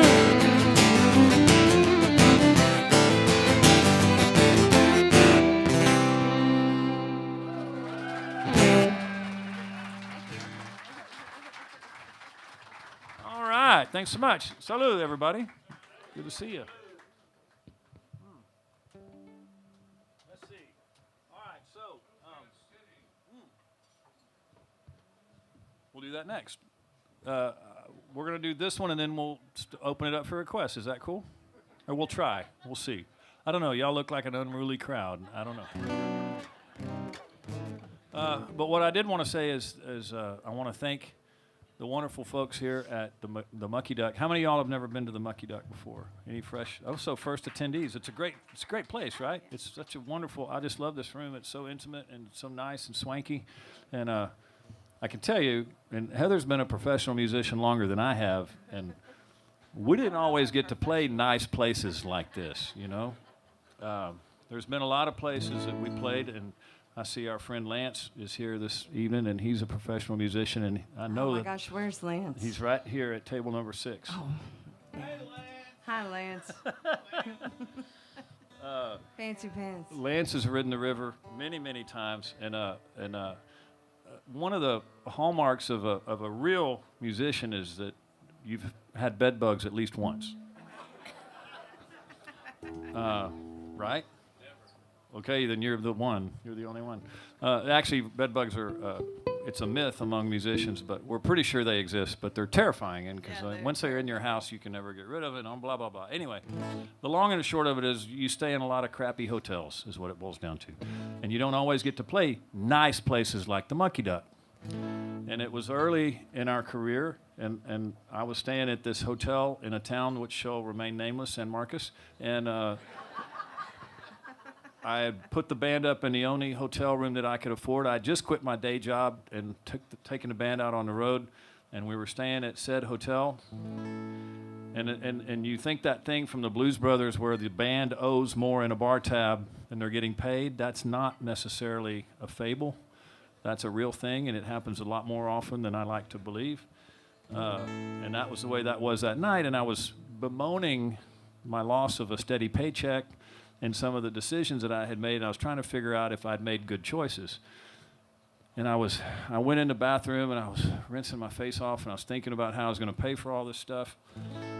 All right. Thanks so much. Salud, everybody. Good to see you. Let's see. All right. So we'll do that next. We're going to do this one, and then we'll open it up for requests. Is that cool? Or we'll try. We'll see. I don't know. Y'all look like an unruly crowd. I don't know. But what I did want to say is I want to thank the wonderful folks here at the Mucky Duck. How many of y'all have never been to the Mucky Duck before? Any fresh? Oh, so first attendees. It's a great place, right? It's such a wonderful. I just love this room. It's so intimate and so nice and swanky, and I can tell you, and Heather's been a professional musician longer than I have, and we didn't always get to play nice places like this, you know. There's been a lot of places that we played, and I see our friend Lance is here this evening, and he's a professional musician, and I know Oh my that gosh, where's Lance? he's right here at table number 6. Oh. Yeah. Hi, Lance. Fancy pants. Lance has ridden the river many, many times, and one of the hallmarks of a real musician is that you've had bed bugs at least once. Right? Okay, then you're the one. You're the only one. Actually, bed bugs are, it's a myth among musicians, but we're pretty sure they exist, but they're terrifying, and because once they're in your house, you can never get rid of it, and blah, blah, blah. Anyway, the long and the short of it is you stay in a lot of crappy hotels, is what it boils down to. And you don't always get to play nice places like the Mucky Duck. And it was early in our career, and I was staying at this hotel in a town which shall remain nameless, San Marcos, and I had put the band up in the only hotel room that I could afford. I had just quit my day job and taken the band out on the road, and we were staying at said hotel. And you think that thing from the Blues Brothers where the band owes more in a bar tab than they're getting paid, that's not necessarily a fable. That's a real thing, and it happens a lot more often than I like to believe. And that was the way that was that night, and I was bemoaning my loss of a steady paycheck and some of the decisions that I had made, and I was trying to figure out if I'd made good choices. And I went in the bathroom, and I was rinsing my face off, and I was thinking about how I was going to pay for all this stuff.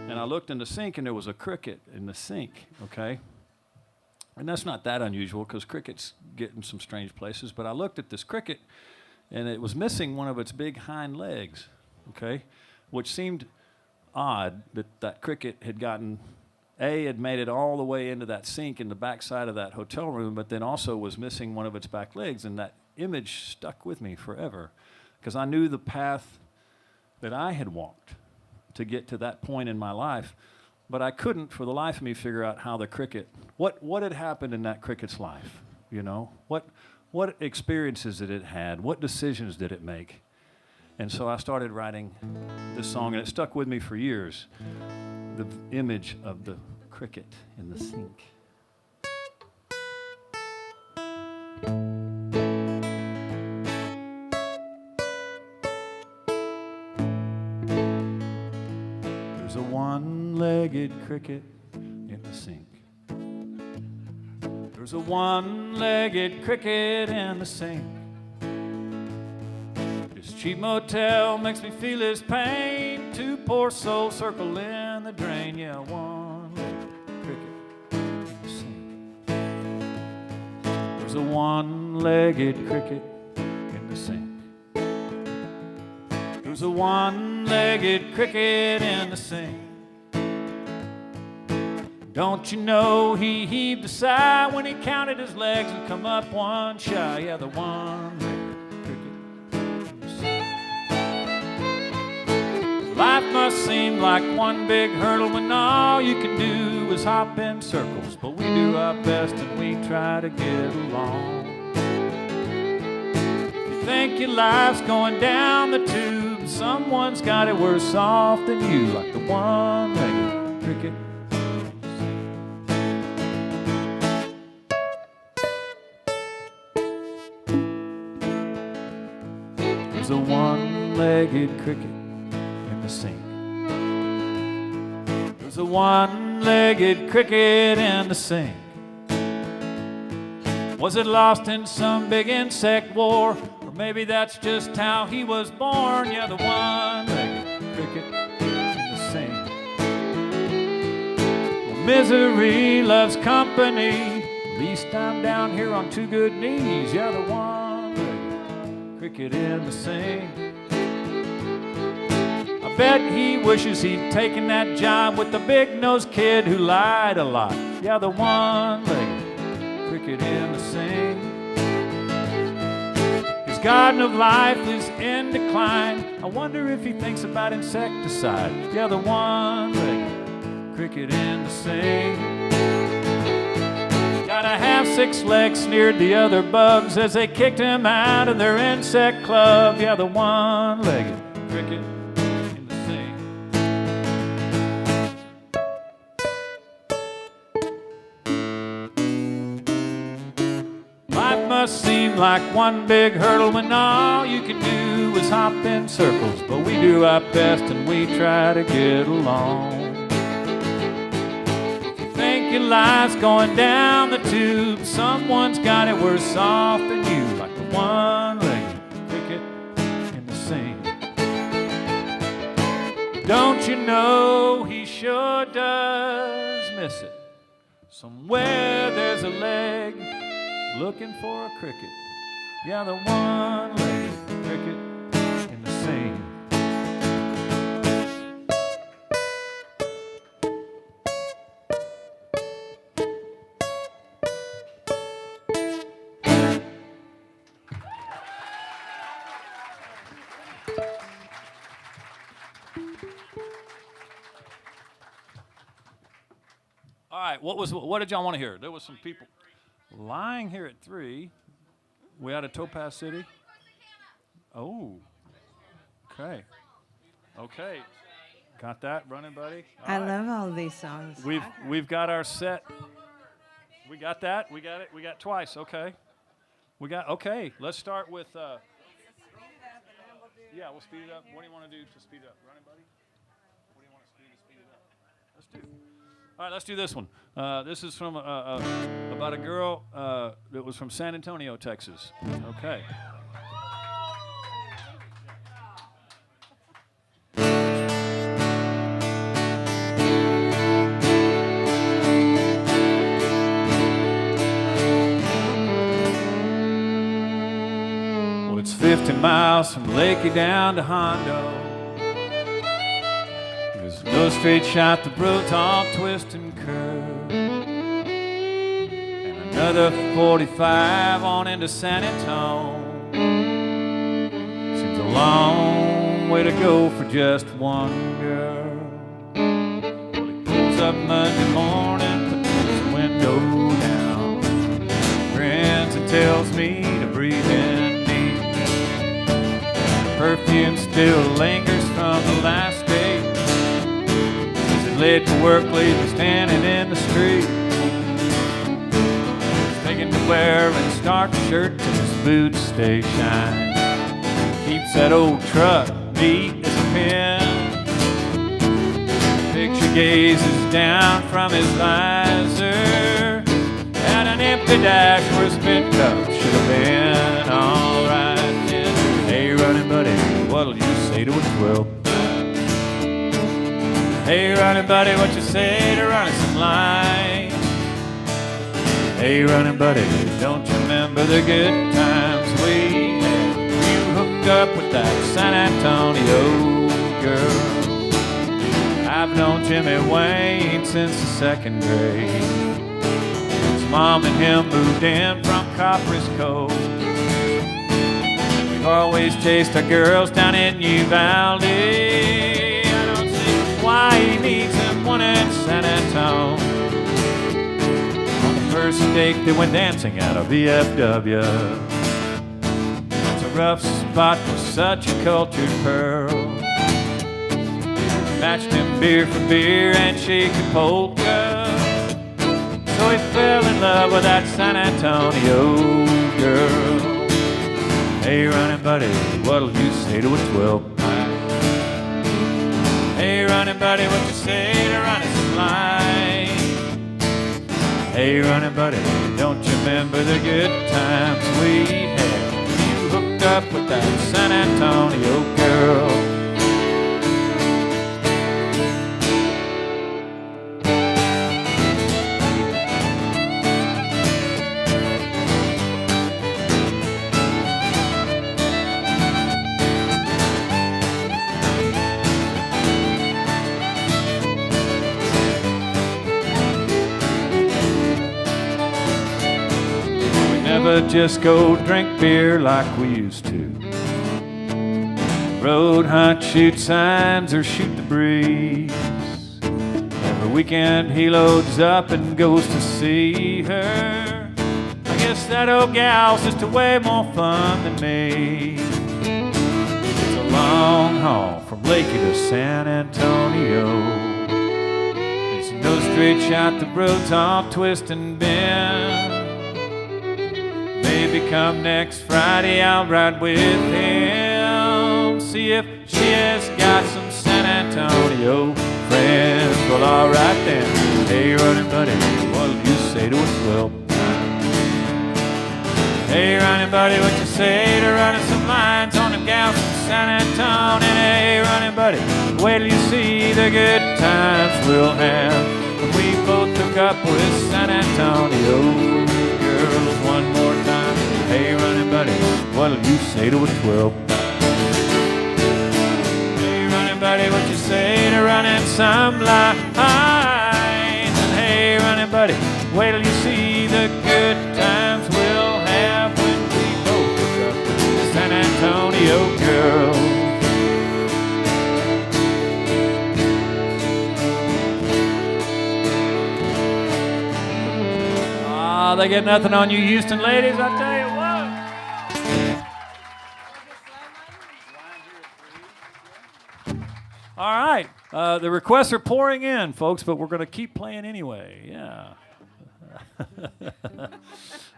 And I looked in the sink, and there was a cricket in the sink, okay? And that's not that unusual, because crickets get in some strange places. But I looked at this cricket, and it was missing one of its big hind legs, okay? Which seemed odd that that cricket had had made it all the way into that sink in the back side of that hotel room, but then also was missing one of its back legs, and that image stuck with me forever, because I knew the path that I had walked to get to that point in my life, but I couldn't, for the life of me, figure out how the cricket, what had happened in that cricket's life, you know? What experiences did it had? What decisions did it make? And so I started writing this song, and it stuck with me for years. The image of the cricket in the sink. There's a one-legged cricket in the sink. There's a one-legged cricket in the sink. This cheap motel makes me feel his pain. Two poor souls circle in the drain. Yeah, one cricket in the sink. There's a one-legged cricket in the sink. There's a one-legged cricket in the sink. Don't you know he heaved a sigh when he counted his legs and come up one shy? Yeah, the one-legged Life must seem like one big hurdle when all you can do is hop in circles. But we do our best and we try to get along. If you think your life's going down the tube, someone's got it worse off than you, like the one-legged cricket. There's a one-legged cricket in the sink. There's a one-legged cricket in the sink. Was it lost in some big insect war? Or maybe that's just how he was born. Yeah, the one-legged cricket in the sink. Well, misery loves company. At least I'm down here on two good knees. Yeah, the one-legged cricket in the sink. I bet he wishes he'd taken that job with the big-nosed kid who lied a lot. Yeah, the one-legged cricket in the sink. His garden of life is in decline. I wonder if he thinks about insecticide. Yeah, the one-legged cricket in the sink. Gotta have 6 legs, sneered the other bugs as they kicked him out of their insect club. Yeah, the one-legged cricket in the sink. Life must seem like one big hurdle when all you can do is hop in circles. But we do our best and we try to get along. Think your life's going down the tube, someone's got it worse off than you, like the one-legged cricket in the sink. Don't you know he sure does miss it? Somewhere there's a leg looking for a cricket. Yeah, the one-legged cricket in the sink. All right, what did y'all want to hear? There was some people lying here at 3. We out of Topaz City. Oh, okay. Okay, got that running, buddy. I love all these songs. We've got our set. We got that. We got it. We got twice. Okay. Okay. Let's start with. Yeah, we'll speed it up. What do you want to do to speed it up, running, buddy? What do you want to speed it up? Let's do. All right, let's do this one. This is from about a girl that was from San Antonio, Texas. Okay. Well, it's 50 miles from Lakey down to Hondo. There's no straight shot, the road's all twist and curve. And another 45 on into San Antonio. Seems a long way to go for just one girl. Well, he pulls up Monday morning, puts his window down, grins and tells me to breathe in deep. Perfume still lingers from the last day. Late to work, leaving standing in the street. He's taking to wear and starch shirt till his boots stay shine. Keeps that old truck neat as a pin. Picture gazes down from his visor at an empty dash where a spent cup should have been. All right then. Hey, running buddy, what'll you say to a 12? Hey, running buddy, what you say to running some lines? Hey, running buddy, don't you remember the good times we had? You hooked up with that San Antonio girl. I've known Jimmy Wayne since the 2nd grade. His mom and him moved in from Copper's Cove. We've always chased our girls down in Uvalde. he needs him one in San Antone. On the first date, they went dancing at a VFW. It's a rough spot for such a cultured pearl. Matched him beer for beer and shaky polka. So he fell in love with that San Antonio girl. Hey, running buddy, what'll you say to a 12 pint? Hey, running buddy, what you say to running some line? Hey, running buddy, don't you remember the good times we had when you hooked up with that San Antonio girl? Never just go drink beer like we used to. Road hunt, shoot signs, or shoot the breeze. Every weekend he loads up and goes to see her. I guess that old gal's just a way more fun than me. It's a long haul from Lakey to San Antonio. It's no straight shot, the road's all twist and bend. Maybe come next Friday I'll ride with him. See if she has got some San Antonio friends. Well, alright then. Hey, running buddy, what'll you say to a 12 pint? Hey, running buddy, what you say to running some lines on them gals from San Antonio? And hey, running buddy, wait till you see the good times we'll have when we both hook up with San Antonio girls one more time. Hey, running buddy, what'll you say to a 12 pint? Hey, running buddy, what you say to running some lines? And hey, running buddy, wait till you see the good times we'll have when we both hook up with the San Antonio girls. They get nothing on you Houston ladies, I tell you what. All right, the requests are pouring in, folks, but we're going to keep playing anyway. Yeah.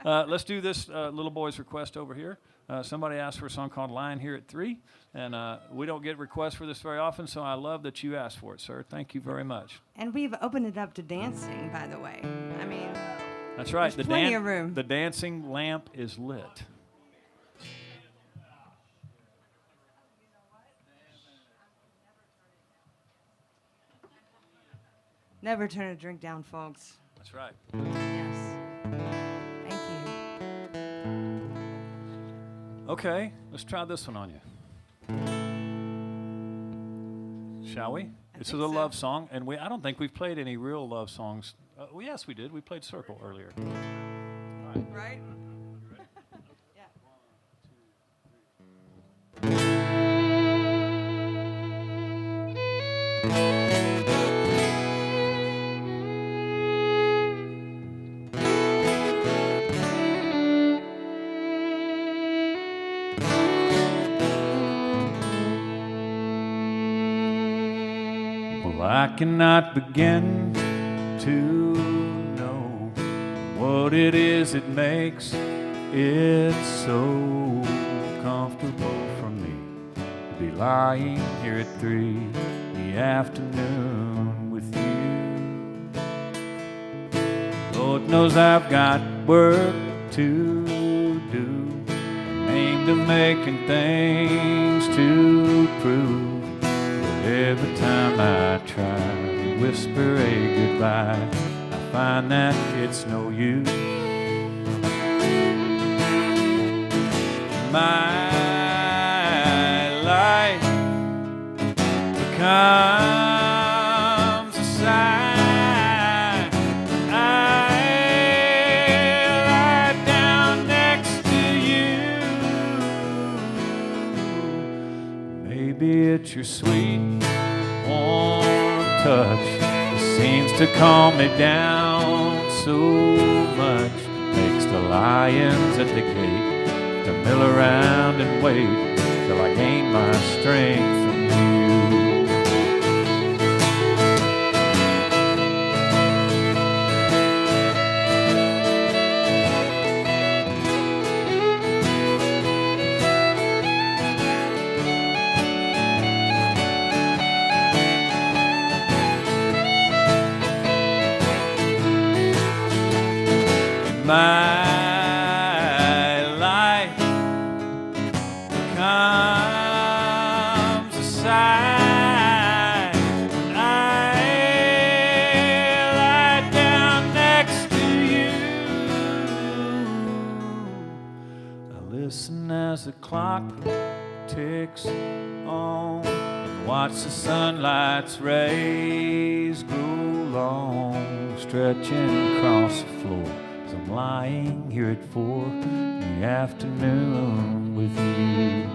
Let's do this little boy's request over here. Somebody asked for a song called Lying Here at 3, and we don't get requests for this very often, so I love that you asked for it, sir. Thank you very much. And we've opened it up to dancing, by the way. I mean, that's right. There's plenty of room. The dancing lamp is lit. Never turn a drink down, folks. That's right. Yes. Thank you. Okay, let's try this one on you. Shall we? This is a love song, and I don't think we've played any real love songs. Well, yes, we did. We played Circle earlier. Right? Yeah. Well, I cannot begin to know what it is that makes it so comfortable for me to be lying here at 3 in the afternoon with you. Lord knows I've got work to do. I'm aimed at making things to prove. Every time I try to whisper a goodbye, I find that it's no use. My life becomes a sigh. I lie down next to you. Maybe it's your sweet warm touch. It seems to calm me down so much. Makes the lions at the gate to mill around and wait till I gain my strength from you. My life comes aside. I lie down next to you. I listen as the clock ticks on. Watch the sunlight's rays grow long, stretching across the floor. I'm lying here at 4 in the afternoon with you.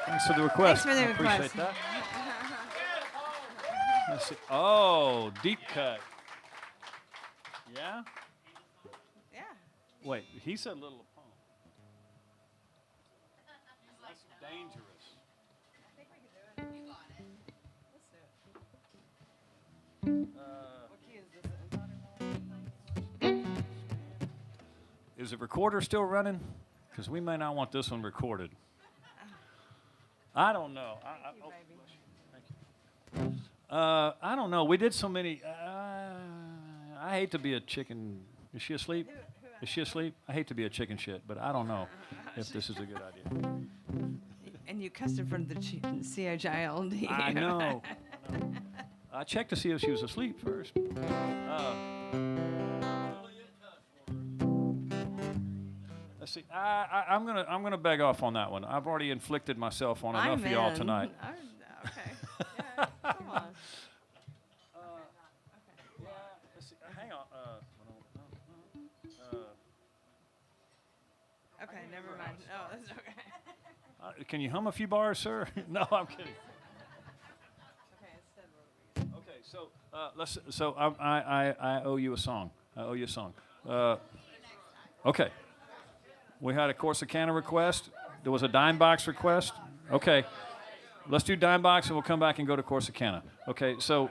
Thanks for the request. Thanks for the I request. appreciate that. Let's see. Oh, deep cut. Yeah? Yeah. Wait, he said Little Pump. That's dangerous. I think we can do it. You got it. Let's do it. What key is this? Is the recorder still running? Because we may not want this one recorded. I don't know. Thank you, baby. Thank you. I don't know. We did so many. I hate to be a chicken. Is she asleep? Is she asleep? I hate to be a chicken shit, but I don't know if this is a good idea. And you cussed in front of the CHILD. I know. I checked to see if she was asleep first. Let's see. I'm gonna beg off on that one. I've already inflicted myself on enough of y'all tonight. Okay. Yeah, come on. Yeah, let's see. Hang on. Okay, never mind. Oh, that's okay. Can you hum a few bars, sir? No, I'm kidding. Okay, instead we're Okay, so So I owe you a song. I owe you a song. Okay. We had a Corsicana request. There was a dime box request. Okay. Let's do dime box, and we'll come back and go to Corsicana. Okay. So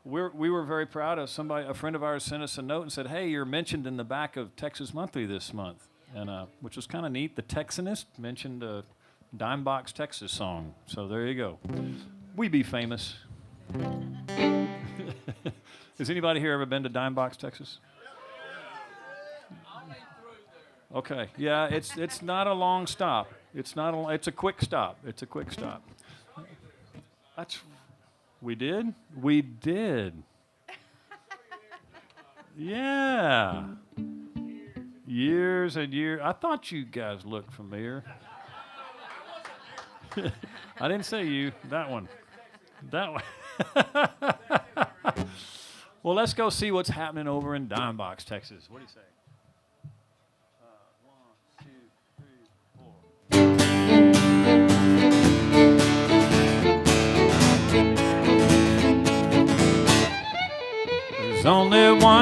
we were very proud of somebody. A friend of ours sent us a note and said, "Hey, you're mentioned in the back of Texas Monthly this month," and which was kind of neat. The Texanist mentioned a dime box Texas song. So there you go. We be famous. Has anybody here ever been to Dime Box, Texas? Okay, yeah, it's not a long stop. It's a quick stop. It's a quick stop. We did. Yeah. Years and years. I thought you guys looked familiar. I didn't say you. That one. Well, let's go see what's happening over in Dime Box, Texas. What do you say? 1, 2.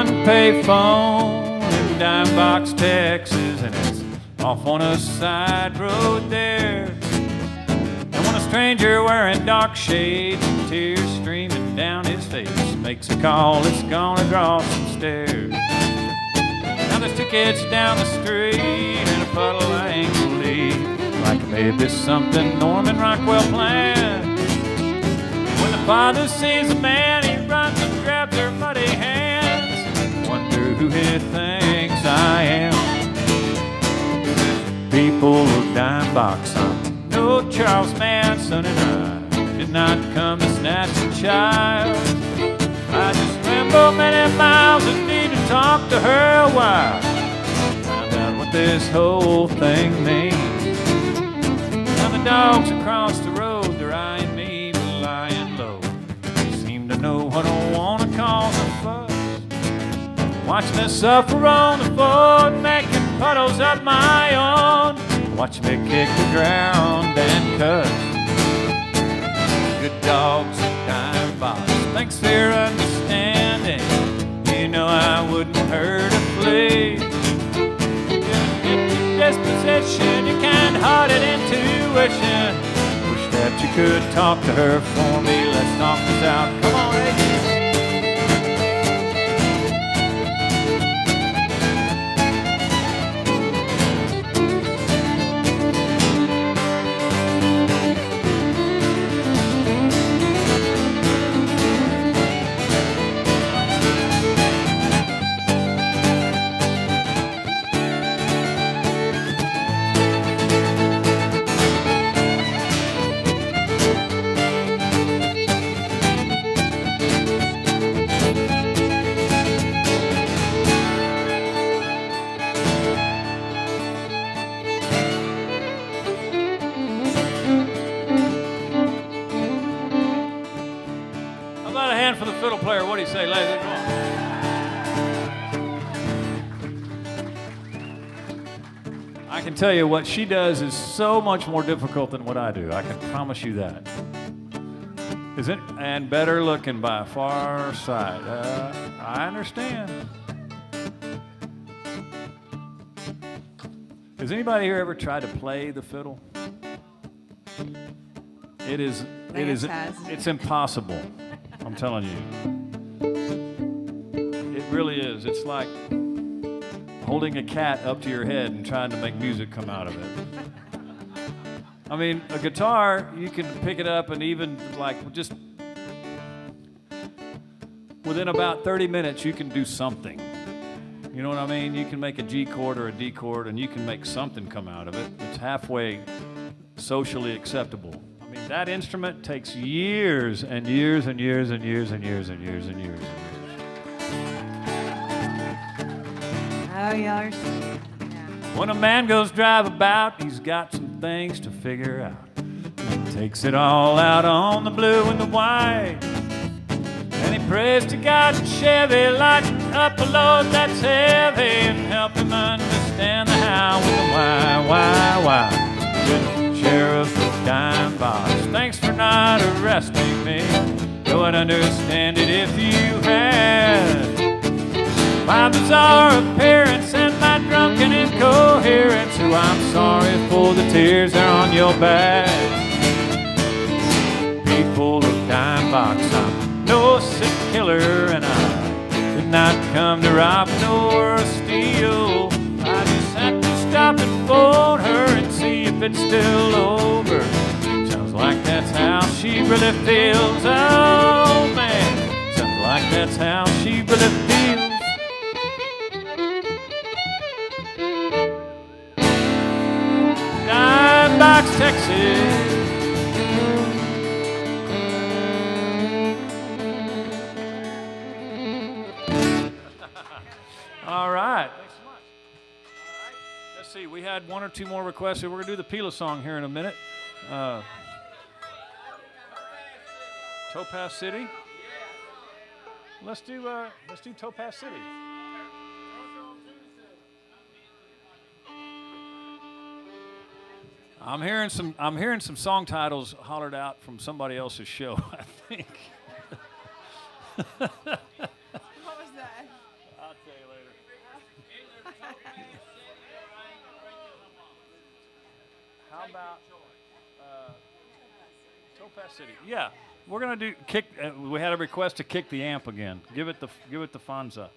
one payphone in Dime Box, Texas, and it's off on a side road there. And when a stranger wearing dark shades and tears streaming down his face makes a call, it's gonna draw some stares. Now there's two kids down the street in a puddle I ain't gonna leave, like maybe something Norman Rockwell planned. When the father sees a man, he runs and grabs her muddy hands. Wonder who he thinks I am. People of Dime Box, I'm no Charles Manson, and I did not come to snatch a child. I just ramble many miles and need to talk to her a while. Find out what this whole thing means. Now the dogs across the road, they're eyeing me, but lying low. They seem to know I don't want to cause a fuss. Watch me suffer on the floor, making puddles of my own. Watch me kick the ground and cuss. Good dogs at Dime Box, thanks for your understanding. You know I wouldn't hurt a flea. Your disposition, your kind-hearted intuition. Wish that you could talk to her for me. Let's talk this out. Come on, AJ. For the fiddle player, what do you say, ladies? Come on. I can tell you what she does is so much more difficult than what I do. I can promise you that. Is it? And better looking by a far sight. I understand. Has anybody here ever tried to play the fiddle? It's impossible. I'm telling you. It really is. It's like holding a cat up to your head and trying to make music come out of it. I mean, a guitar, you can pick it up and even like just within about 30 minutes, you can do something. You know what I mean? You can make a G chord or a D chord and you can make something come out of it. It's halfway socially acceptable. That instrument takes years and years and years and years and years and years and years and years. Oh, y'all are When a man goes drive about, he's got some things to figure out. He takes it all out on the blue and the white. And he prays to God and Chevy, lighten up a load that's heavy and help him understand the how with the why. Good sheriff of Dime Box, thanks for not arresting me. Though I'd understand it if you had. My bizarre appearance and my drunken incoherence, who I'm sorry for the tears that are on your back. People of Dime Box, I'm no sick killer, and I did not come to rob nor steal. I just had to stop and phone her and see if it's still over. Sounds like that's how she really feels. Oh man, sounds like that's how she really feels. Dime Box, Texas. All right. Thanks so much. All right. Let's see. We had one or two more requests. So we're going to do the Pila song here in a minute. Topaz City. Let's do Topaz City. I'm hearing some song titles hollered out from somebody else's show, I think. What was that? How about Topaz City? Yeah, we're gonna do kick. We had a request to kick the amp again. Give it the Fonza.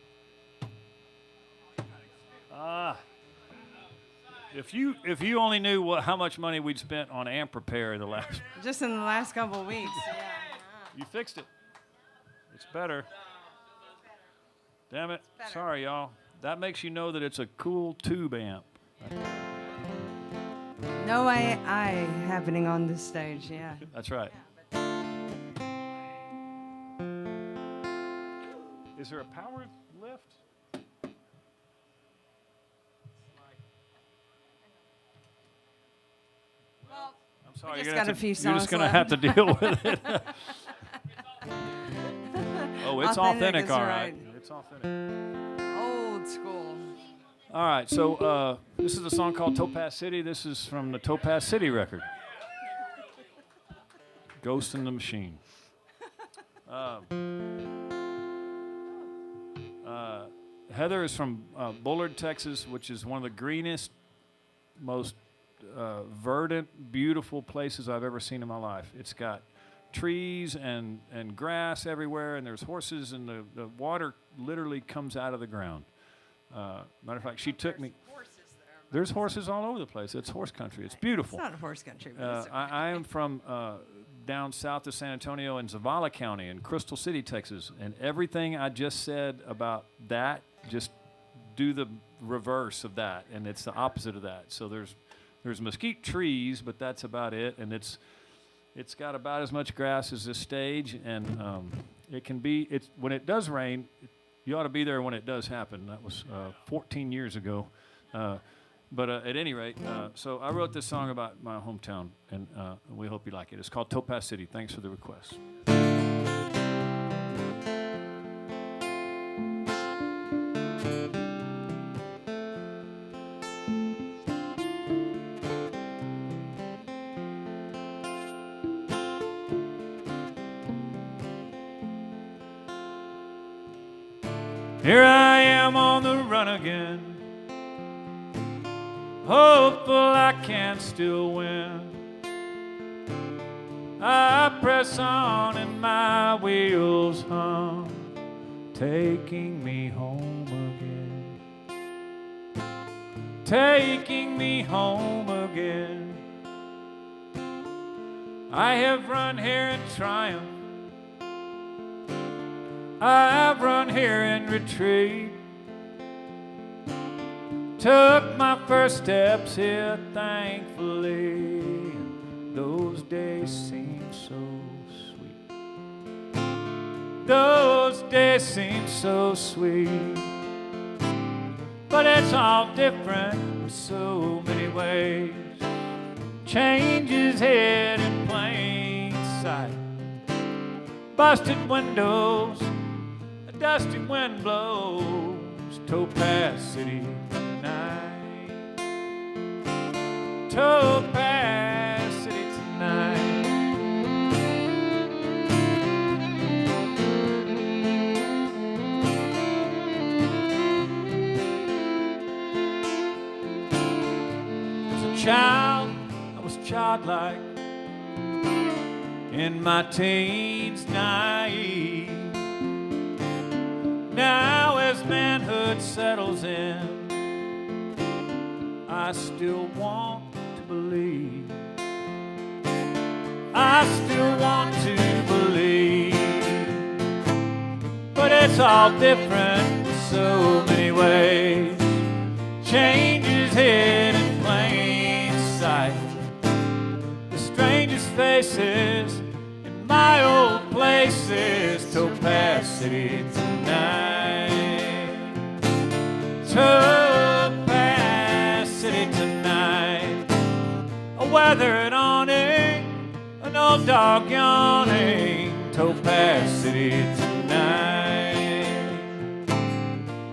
If you only knew how much money we'd spent on amp repair the last. Just in the last couple of weeks. Yeah. You fixed it. It's better. Damn it. Sorry, y'all. That makes you know that it's a cool tube amp. No AI happening on this stage, yeah. That's right. Is there a power lift? Well, I'm sorry, just got a few you're songs just going to left. have to deal with it. Oh, it's authentic, all right. right. It's authentic. Old school. All right, so this is a song called Topaz City. This is from the Topaz City record. Ghost in the Machine. Heather is from Bullard, Texas, which is one of the greenest, most verdant, beautiful places I've ever seen in my life. It's got trees and grass everywhere, and there's horses, and the water literally comes out of the ground. Matter of fact, she took me. There's horses all over the place. It's horse country. It's beautiful. It's not horse country, but it's okay. I am from down south of San Antonio in Zavala County in Crystal City, Texas, and everything I just said about that, just do the reverse of that, and it's the opposite of that. So there's mesquite trees, but that's about it, and it's got about as much grass as this stage, and it can be. It's when it does rain, you ought to be there when it does happen. That was 14 years ago. But at any rate, so I wrote this song about my hometown, and we hope you like it. It's called Topaz City. Thanks for the request. Here I am on the run again, hopeful I can still win. I press on and my wheels hum, taking me home again, taking me home again. I have run here in triumph, I've run here in retreat, took my first steps here thankfully. Those days seem so sweet, those days seem so sweet, but it's all different in so many ways. Change is hid in plain sight, busted windows, a dusty wind blows. Topaz City tonight, Topaz City tonight. As a child, I was childlike, in my teens naive. Now as manhood settles in, I still want to believe, I still want to believe, but it's all different in so many ways. Change is hid in plain sight, the strangest faces in my old places. Topaz City tonight, Topaz City tonight. A weathered awning, an old dog yawning. Topaz City tonight.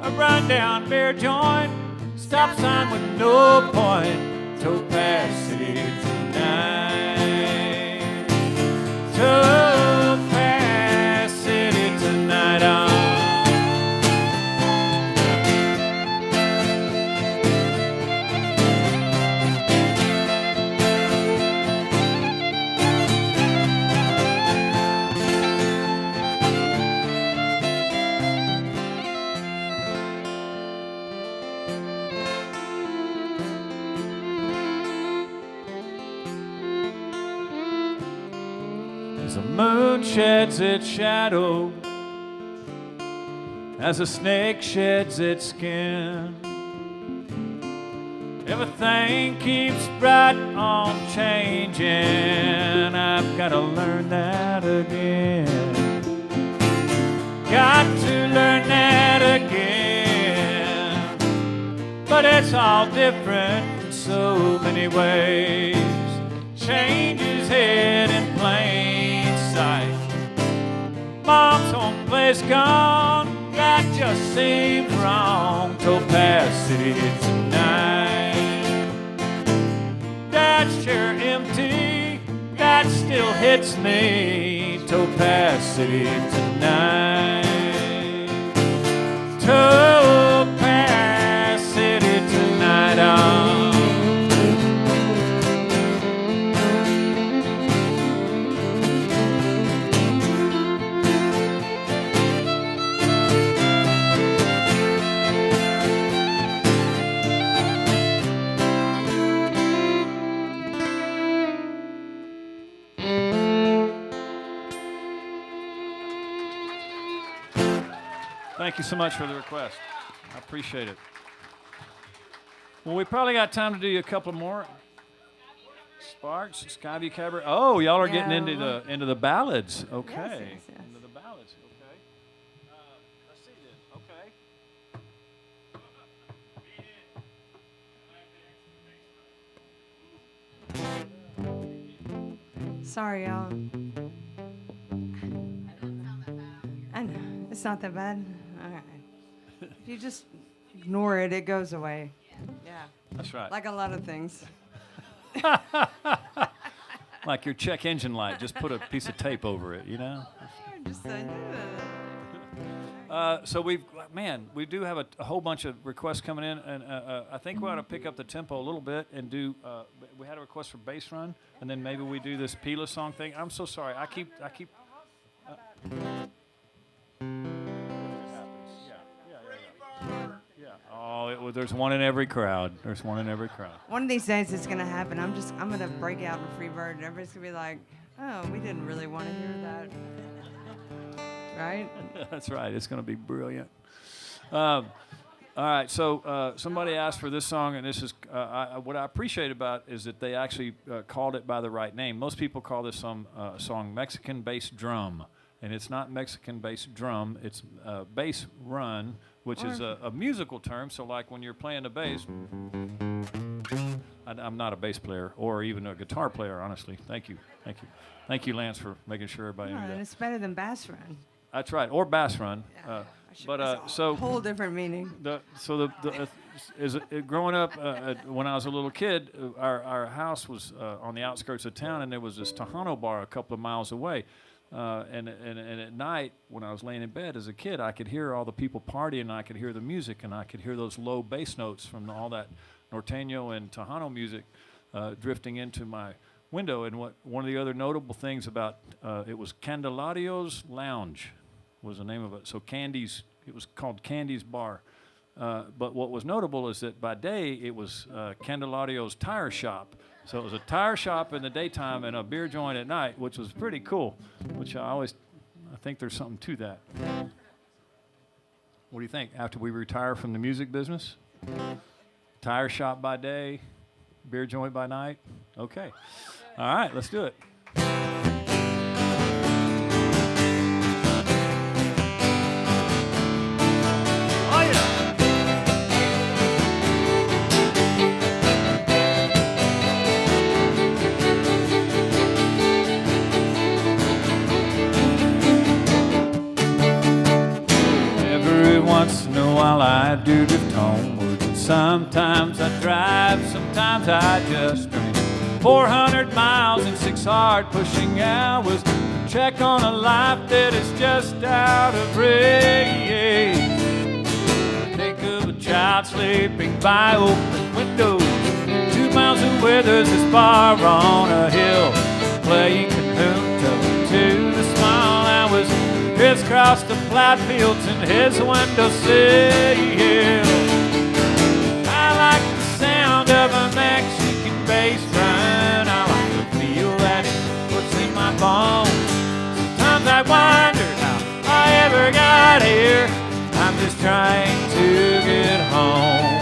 A rundown beer joint, stop sign with no point. Topaz City tonight, Topaz City tonight. moon sheds its shadow as a snake sheds its skin. Everything keeps right on changing. I've got to learn that again. Got to learn that again. But it's all different in so many ways. Change is hid in plain sight. Mom's home place gone. That just seems wrong. Topaz City tonight. Dad's chair empty. That still hits me. Topaz City tonight. Topaz City tonight. Thank you so much for the request. I appreciate it. Well, we probably got time to do a couple more. Sparks, Skyview Cabaret. Oh, y'all are getting into the ballads. Okay. Yes. Into the ballads. Okay. Let's see then. Okay. Sorry, y'all. I know. It's not that bad. All right. If you just ignore it, it goes away. Yeah. That's right. Like a lot of things. Like your check engine light. Just put a piece of tape over it, you know? Just So we do have a whole bunch of requests coming in, and I think we ought to pick up the tempo a little bit and do. We had a request for bass run, and then maybe we do this Pila song thing. I'm so sorry. I keep. Yeah. Oh, there's one in every crowd. There's one in every crowd. one of these days it's gonna happen. I'm gonna break out in Freebird, and everybody's gonna be like, "Oh, we didn't really want to hear that." Right? That's right. It's going to be brilliant. All right. So somebody asked for this song, and this is what I appreciate about is that they actually called it by the right name. Most people call this song Mexican bass drum, and it's not Mexican bass drum. It's bass run, which is a musical term. So like when you're playing the bass, I'm not a bass player or even a guitar player, honestly. Thank you, Lance, for making sure everybody knew that. It's better than bass run. That's right, or bass run. So whole different meaning. Growing up, when I was a little kid, our house was on the outskirts of town, and there was this Tejano bar a couple of miles away. And at night, when I was laying in bed as a kid, I could hear all the people partying, and I could hear the music, and I could hear those low bass notes from all that Norteño and Tejano music drifting into my window. And one of the other notable things about it was Candelario's Lounge was the name of it. So it was called Candy's Bar. But what was notable is that by day it was Candelario's Tire Shop. So it was a tire shop in the daytime and a beer joint at night, which was pretty cool. Which I think there's something to that. What do you think? After we retire from the music business, tire shop by day, beer joint by night. Okay. All right, let's do it. Once in a while I do drift homeward, and sometimes I drive, sometimes I just drink. 400 miles in 6 hard pushing hours to check on a life that is just out of reach. Think of a child sleeping by open windows. 2 miles away there's this bar on a hill, playing Cahoon to the small hours. Crisscross the plowed fields in his windowsill. I like the sound of a bass run. I like the feel that it puts in my bones. wondered how I ever got here. I'm just trying to get home.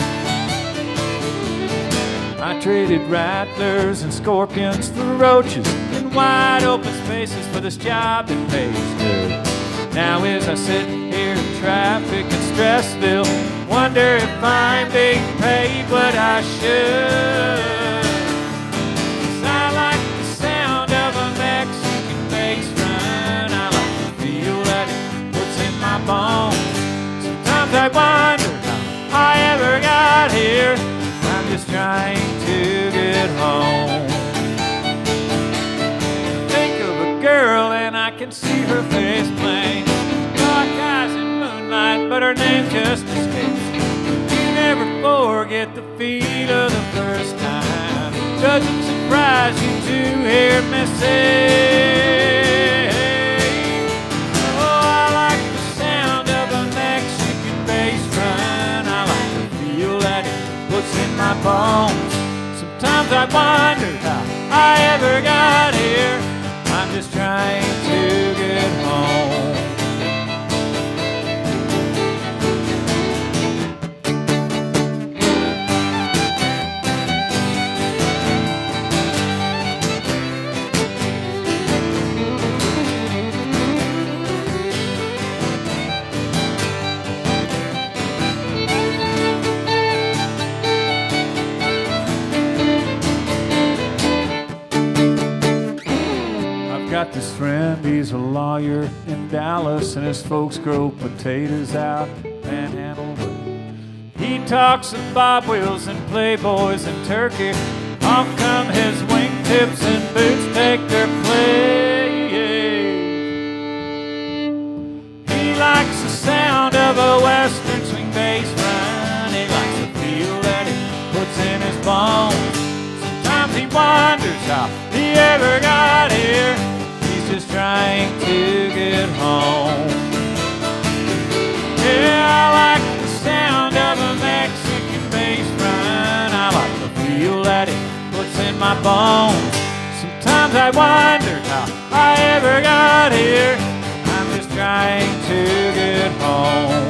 I traded rattlers and scorpions for roaches in wide open spaces for this job that pays good. Now as I sit here in traffic in Stressville, wonder if I'm being paid what I should. 'Cause I like the sound of a Mexican bass run. I like the feel that it puts in my bones. Sometimes I wonder how I ever got here. I'm just trying to get home. Think of a girl and I can see her face plain. Dark eyes in moonlight, but her name just escapes me. You never forget the feel of the first time. Doesn't surprise you to hear me say, oh, I like the sound of a Mexican bass run. I like the feel that it puts in my bones. Sometimes I wonder how I ever got here. I'm just trying to get home. Got this friend, he's a lawyer in Dallas, and his folks grow potatoes out Panhandle. He talks of bob wheels and playboys and turkey. Off come his wingtips and boots take their place. He likes the sound of a western swing bass run. He likes the feel that it puts in his bones. Sometimes he wonders how he ever got here. Just trying to get home. Yeah, I like the sound of a Mexican bass run. I like the feel that it puts in my bones. Sometimes I wonder how I ever got here. I'm just trying to get home.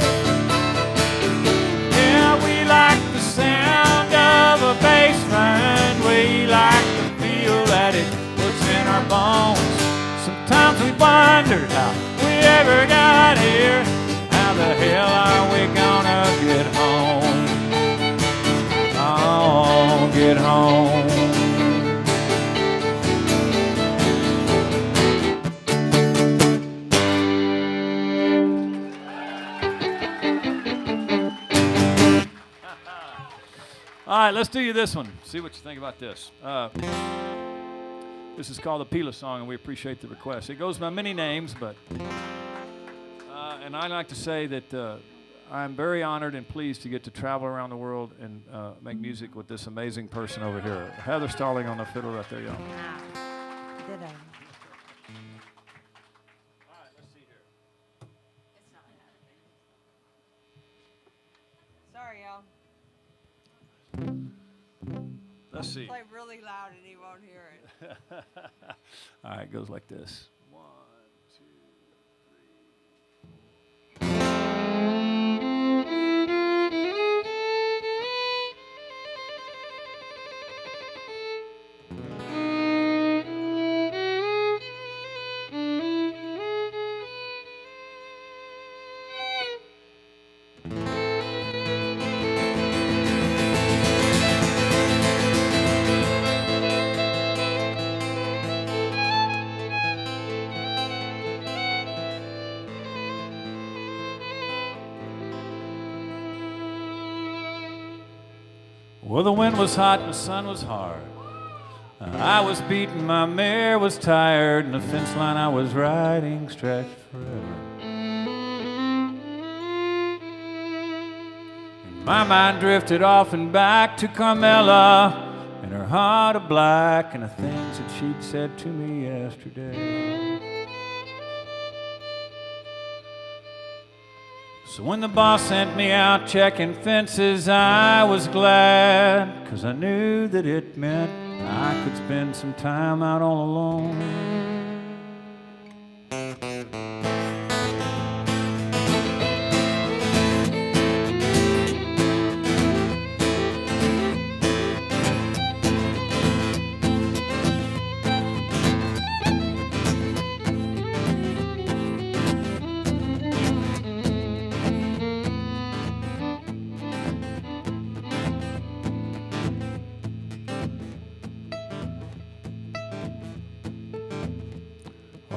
Yeah, we like the sound of a bass run. We like the feel that it puts in our bones. Sometimes we wondered how we ever got here. How the hell are we gonna get home? Oh, get home. All right, let's do you this one. See what you think about this. This is called the Pila Song, and we appreciate the request. It goes by many names, but and I like to say that I'm very honored and pleased to get to travel around the world and make music with this amazing person over here. Heather Starling on the fiddle right there, y'all. Ditto. All right, let's see here. Sorry, y'all. Let's see. Play really loud and he won't hear it. All right, it goes like this. 1, 2, Well, the wind was hot and the sun was hard. I was beaten, my mare was tired, and the fence line I was riding stretched forever. And my mind drifted off and back to Carmela, and her heart of black, and the things that she'd said to me yesterday. So when the boss sent me out checking fences, I was glad, 'cause I knew that it meant I could spend some time out all alone.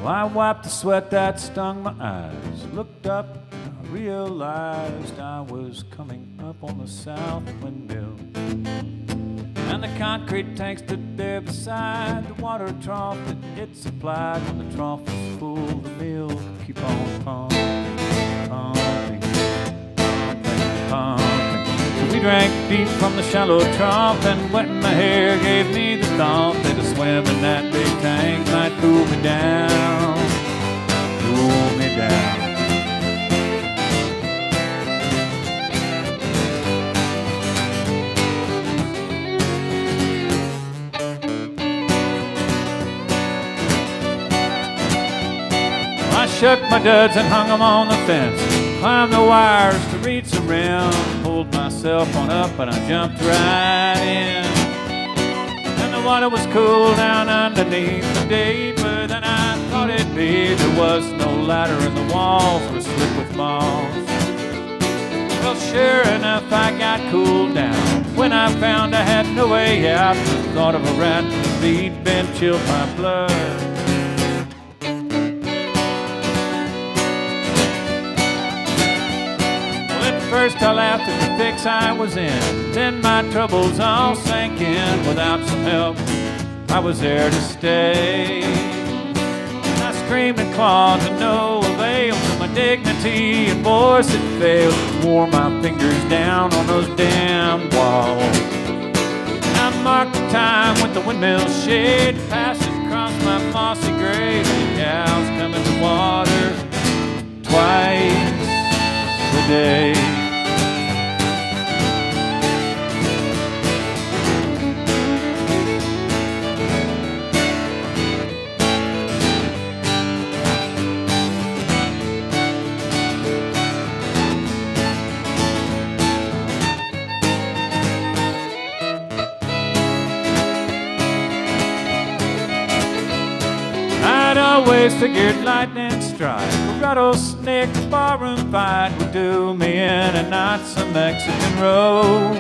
Well, I wiped the sweat that stung my eyes, looked up, I realized I was coming up on the south windmill. And the concrete tank stood there beside the water trough that it supplied. When the trough was full, the mill could keep on pumping, pumping, pumping, pumping. So we drank deep from the shallow trough, and wetting my hair gave me the thought that a swim in that big tank might cool me down, cool me down. I shook my duds and hung them on the fence, climbed the wires to reach the rim, pulled myself on up and I jumped right in. And the water was cool down underneath, but deeper than I thought it'd be. There was no ladder and the walls were slick with moss. Well, sure enough, I got cooled down when I found I had no way out. The thought of a rat in the feed bin chilled my blood. First I laughed at the fix I was in, then my troubles all sank in. Without some help, I was there to stay. And I screamed and clawed to no avail, till my dignity and voice had failed. Wore my fingers down on those damn walls. And I marked the time with the windmill shade passing across my mossy grave. The cows come in the water twice a day. Always figured lightning strike, a rattlesnake barroom fight would do me in, and not some Mexican road.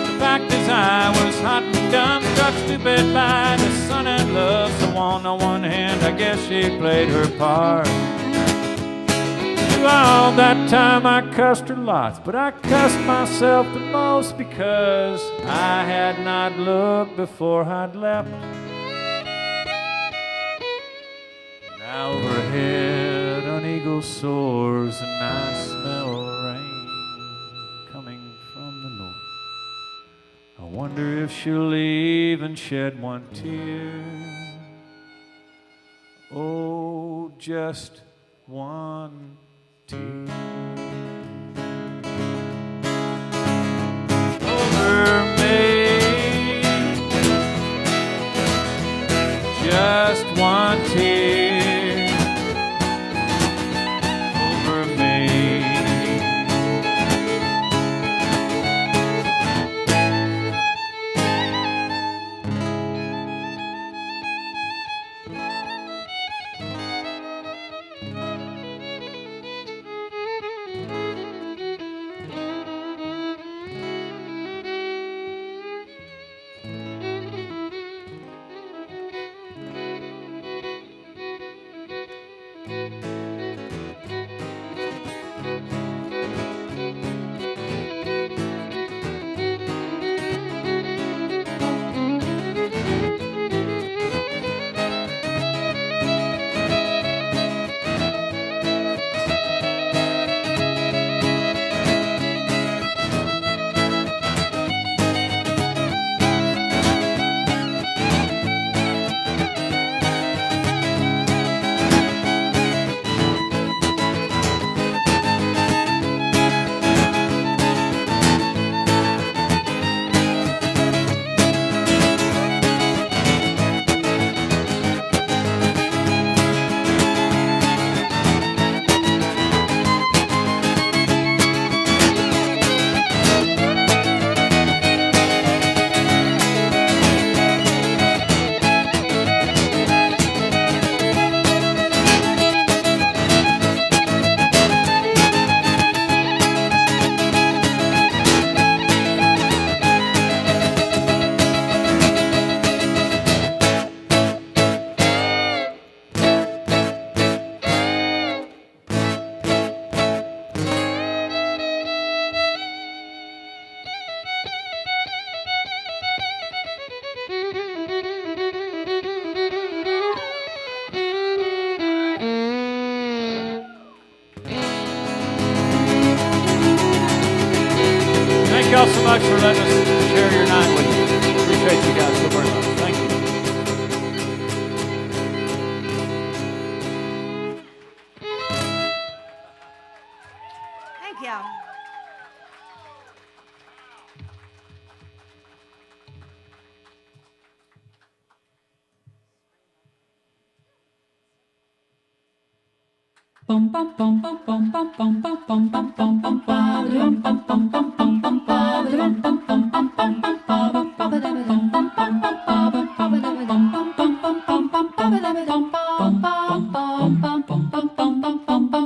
The fact is I was hot and dumb, struck stupid by the sun and love. So on one hand, I guess she played her part. Through all that time I cussed her lots, but I cussed myself the most because I had not looked before I'd leapt. Now overhead an eagle soars, and I smell rain coming from the north. I wonder if she'll even shed one tear. Oh, just one tear. Over me, just one tear. y'all so much for letting us share your night with you. Appreciate you guys so very much. Thank you. Thank you.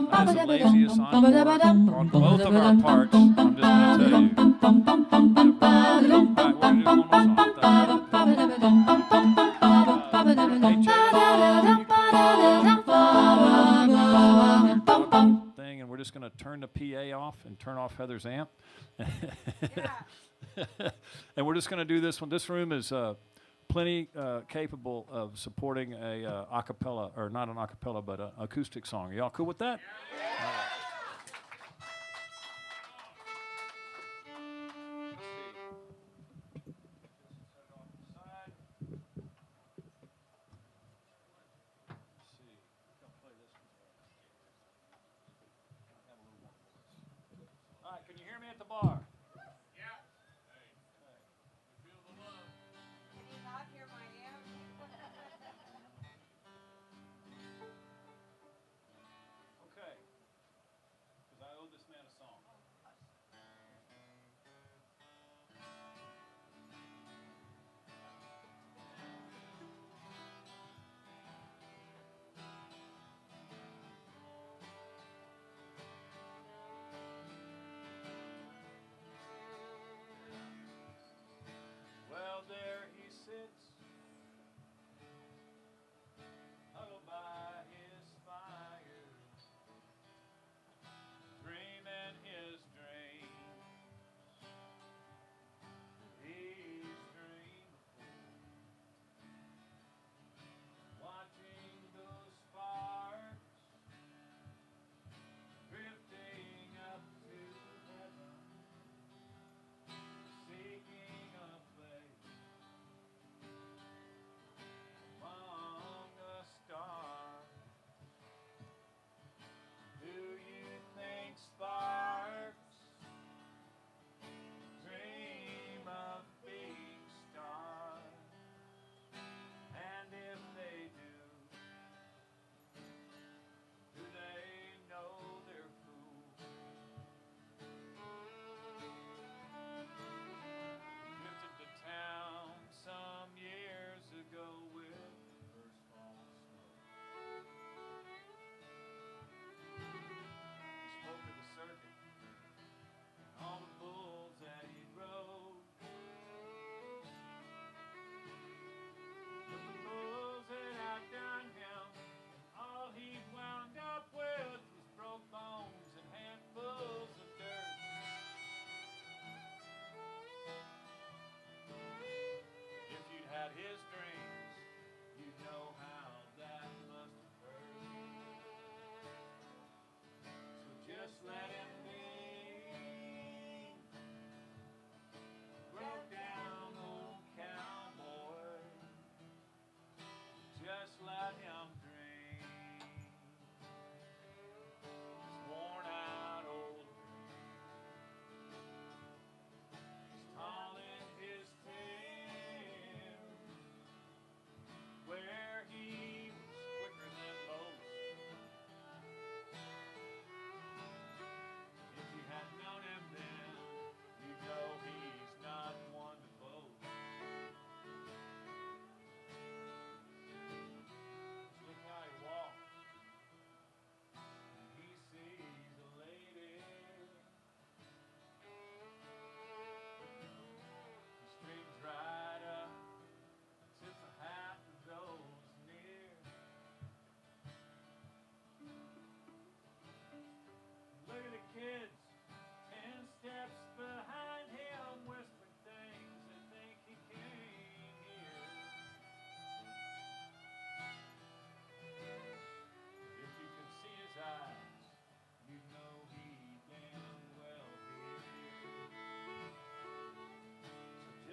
That is the laziest encore on both of our parts. I'm just going to tell you. Right, we're going to do one more song. Thing, and we're just going to turn the PA off and turn off Heather's amp. And we're just going to do this one. This room is plenty capable of supporting a acapella, or not an acapella, but an acoustic song. Y'all cool with that? Yeah.